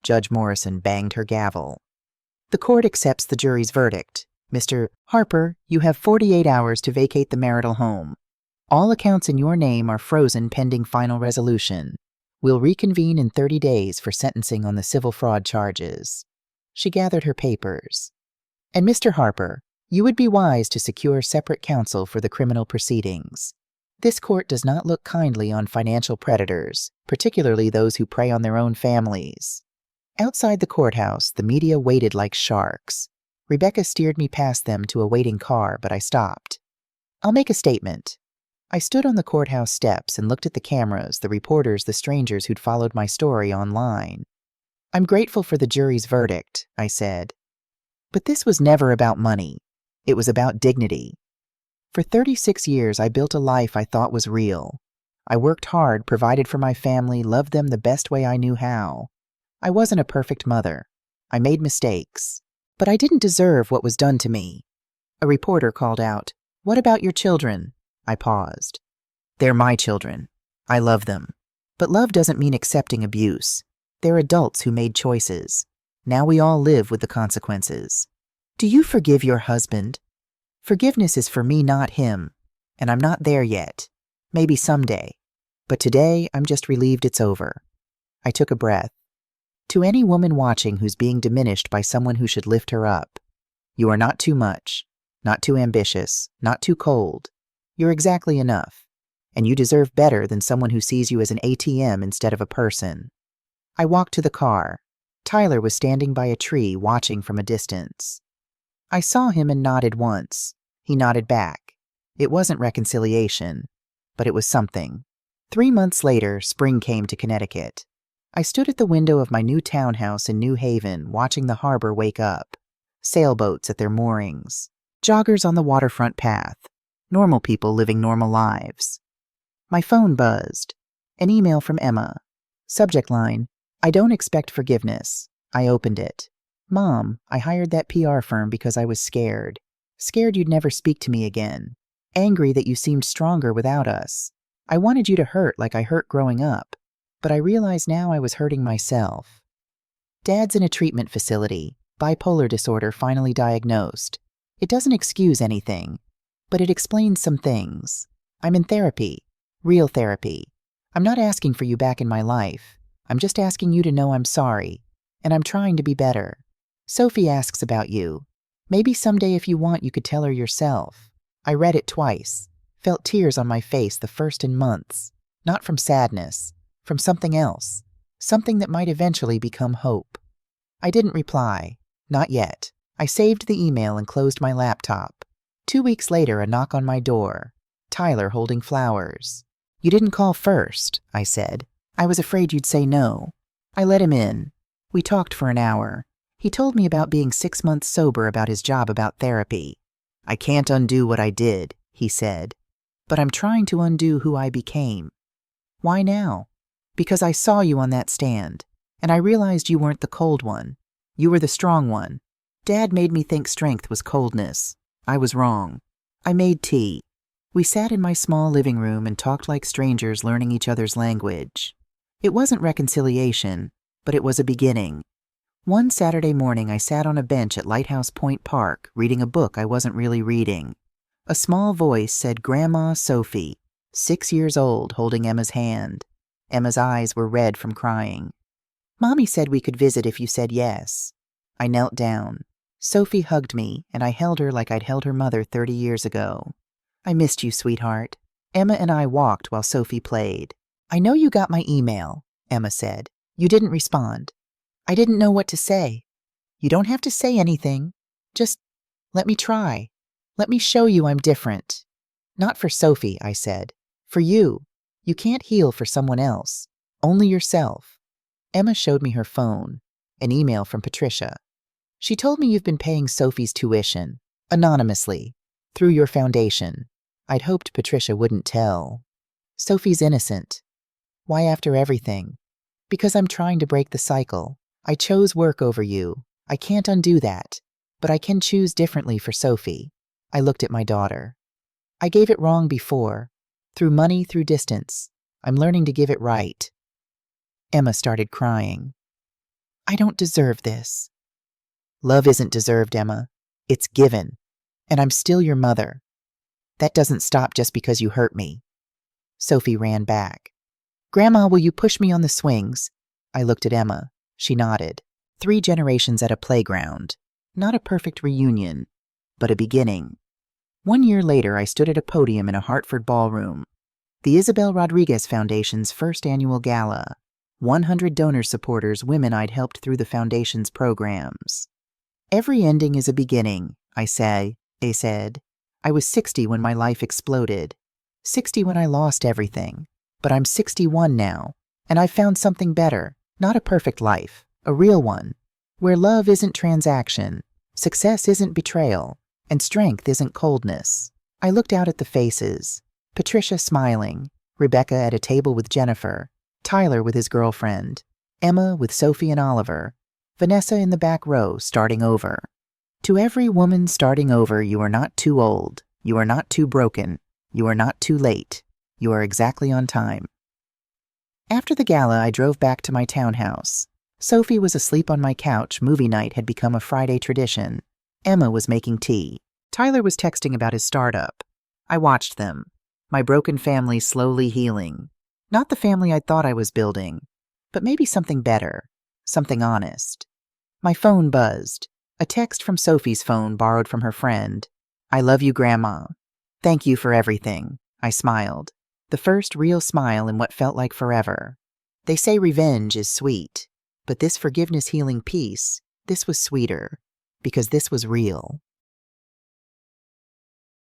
Judge Morrison banged her gavel. The court accepts the jury's verdict. Mr. Harper, you have 48 hours to vacate the marital home. All accounts in your name are frozen pending final resolution. We'll reconvene in 30 days for sentencing on the civil fraud charges. She gathered her papers. And Mr. Harper, you would be wise to secure separate counsel for the criminal proceedings. This court does not look kindly on financial predators, particularly those who prey on their own families. Outside the courthouse, the media waited like sharks. Rebecca steered me past them to a waiting car, but I stopped. I'll make a statement. I stood on the courthouse steps and looked at the cameras, the reporters, the strangers who'd followed my story online. I'm grateful for the jury's verdict, I said. But this was never about money. It was about dignity. For 36 years, I built a life I thought was real. I worked hard, provided for my family, loved them the best way I knew how. I wasn't a perfect mother. I made mistakes. But I didn't deserve what was done to me. A reporter called out, "What about your children?" I paused. They're my children. I love them. But love doesn't mean accepting abuse. They're adults who made choices. Now we all live with the consequences. Do you forgive your husband? Forgiveness is for me, not him. And I'm not there yet. Maybe someday. But today, I'm just relieved it's over. I took a breath. To any woman watching who's being diminished by someone who should lift her up, you are not too much, not too ambitious, not too cold. You're exactly enough. And you deserve better than someone who sees you as an ATM instead of a person. I walked to the car. Tyler was standing by a tree watching from a distance. I saw him and nodded once. He nodded back. It wasn't reconciliation, but it was something. 3 months later, spring came to Connecticut. I stood at the window of my new townhouse in New Haven, watching the harbor wake up. Sailboats at their moorings. Joggers on the waterfront path. Normal people living normal lives. My phone buzzed. An email from Emma. Subject line, "I don't expect forgiveness." I opened it. "Mom, I hired that PR firm because I was scared. Scared you'd never speak to me again. Angry that you seemed stronger without us. I wanted you to hurt like I hurt growing up. But I realize now I was hurting myself. Dad's in a treatment facility, bipolar disorder finally diagnosed. It doesn't excuse anything, but it explains some things. I'm in therapy, real therapy. I'm not asking for you back in my life. I'm just asking you to know I'm sorry, and I'm trying to be better. Sophie asks about you. Maybe someday if you want you could tell her yourself." I read it twice, felt tears on my face, the first in months, not from sadness, from something else, something that might eventually become hope. I didn't reply, not yet. I saved the email and closed my laptop. 2 weeks later, a knock on my door. Tyler holding flowers. "You didn't call first," I said. "I was afraid you'd say no." I let him in. We talked for an hour. He told me about being 6 months sober, about his job, about therapy. "I can't undo what I did," he said, "but I'm trying to undo who I became." "Why now?" "Because I saw you on that stand, and I realized you weren't the cold one. You were the strong one. Dad made me think strength was coldness. I was wrong. I made tea. We sat in my small living room and talked like strangers, learning each other's language. It wasn't reconciliation, but it was a beginning. One Saturday morning, I sat on a bench at Lighthouse Point Park, reading a book I wasn't really reading. A small voice said, "Grandma Sophie," 6 years old, holding Emma's hand. Emma's eyes were red from crying. "Mommy said we could visit if you said yes." I knelt down. Sophie hugged me, and I held her like I'd held her mother 30 years ago. "I missed you, sweetheart." Emma and I walked while Sophie played. "I know you got my email," Emma said. "You didn't respond." I didn't know what to say. "You don't have to say anything. Just let me try. Let me show you I'm different." "Not for Sophie," I said. "For you. You can't heal for someone else. Only yourself." Emma showed me her phone. An email from Patricia. "She told me you've been paying Sophie's tuition, anonymously, through your foundation." I'd hoped Patricia wouldn't tell. "Sophie's innocent." "Why after everything?" "Because I'm trying to break the cycle. I chose work over you. I can't undo that. But I can choose differently for Sophie." I looked at my daughter. "I gave it wrong before. Through money, through distance. I'm learning to give it right." Emma started crying. "I don't deserve this." "Love isn't deserved, Emma. It's given. And I'm still your mother. That doesn't stop just because you hurt me." Sophie ran back. "Grandma, will you push me on the swings?" I looked at Emma. She nodded. 3 generations at a playground. Not a perfect reunion, but a beginning. 1 year later, I stood at a podium in a Hartford ballroom. The Isabel Rodriguez Foundation's first annual gala. 100 donor supporters, women I'd helped through the foundation's programs. Every ending is a beginning, I said. I was 60 when my life exploded. 60 when I lost everything. But I'm 61 now, and I've found something better. Not a perfect life, a real one, where love isn't transaction, success isn't betrayal, and strength isn't coldness. I looked out at the faces. Patricia smiling, Rebecca at a table with Jennifer, Tyler with his girlfriend, Emma with Sophie and Oliver, Vanessa in the back row starting over. To every woman starting over, you are not too old, you are not too broken, you are not too late, you are exactly on time. After the gala, I drove back to my townhouse. Sophie was asleep on my couch. Movie night had become a Friday tradition. Emma was making tea. Tyler was texting about his startup. I watched them. My broken family slowly healing. Not the family I thought I was building, but maybe something better, something honest. My phone buzzed. A text from Sophie's phone borrowed from her friend. I love you, Grandma. Thank you for everything. I smiled. The first real smile in what felt like forever. They say revenge is sweet, but this forgiveness, healing peace, this was sweeter, because this was real.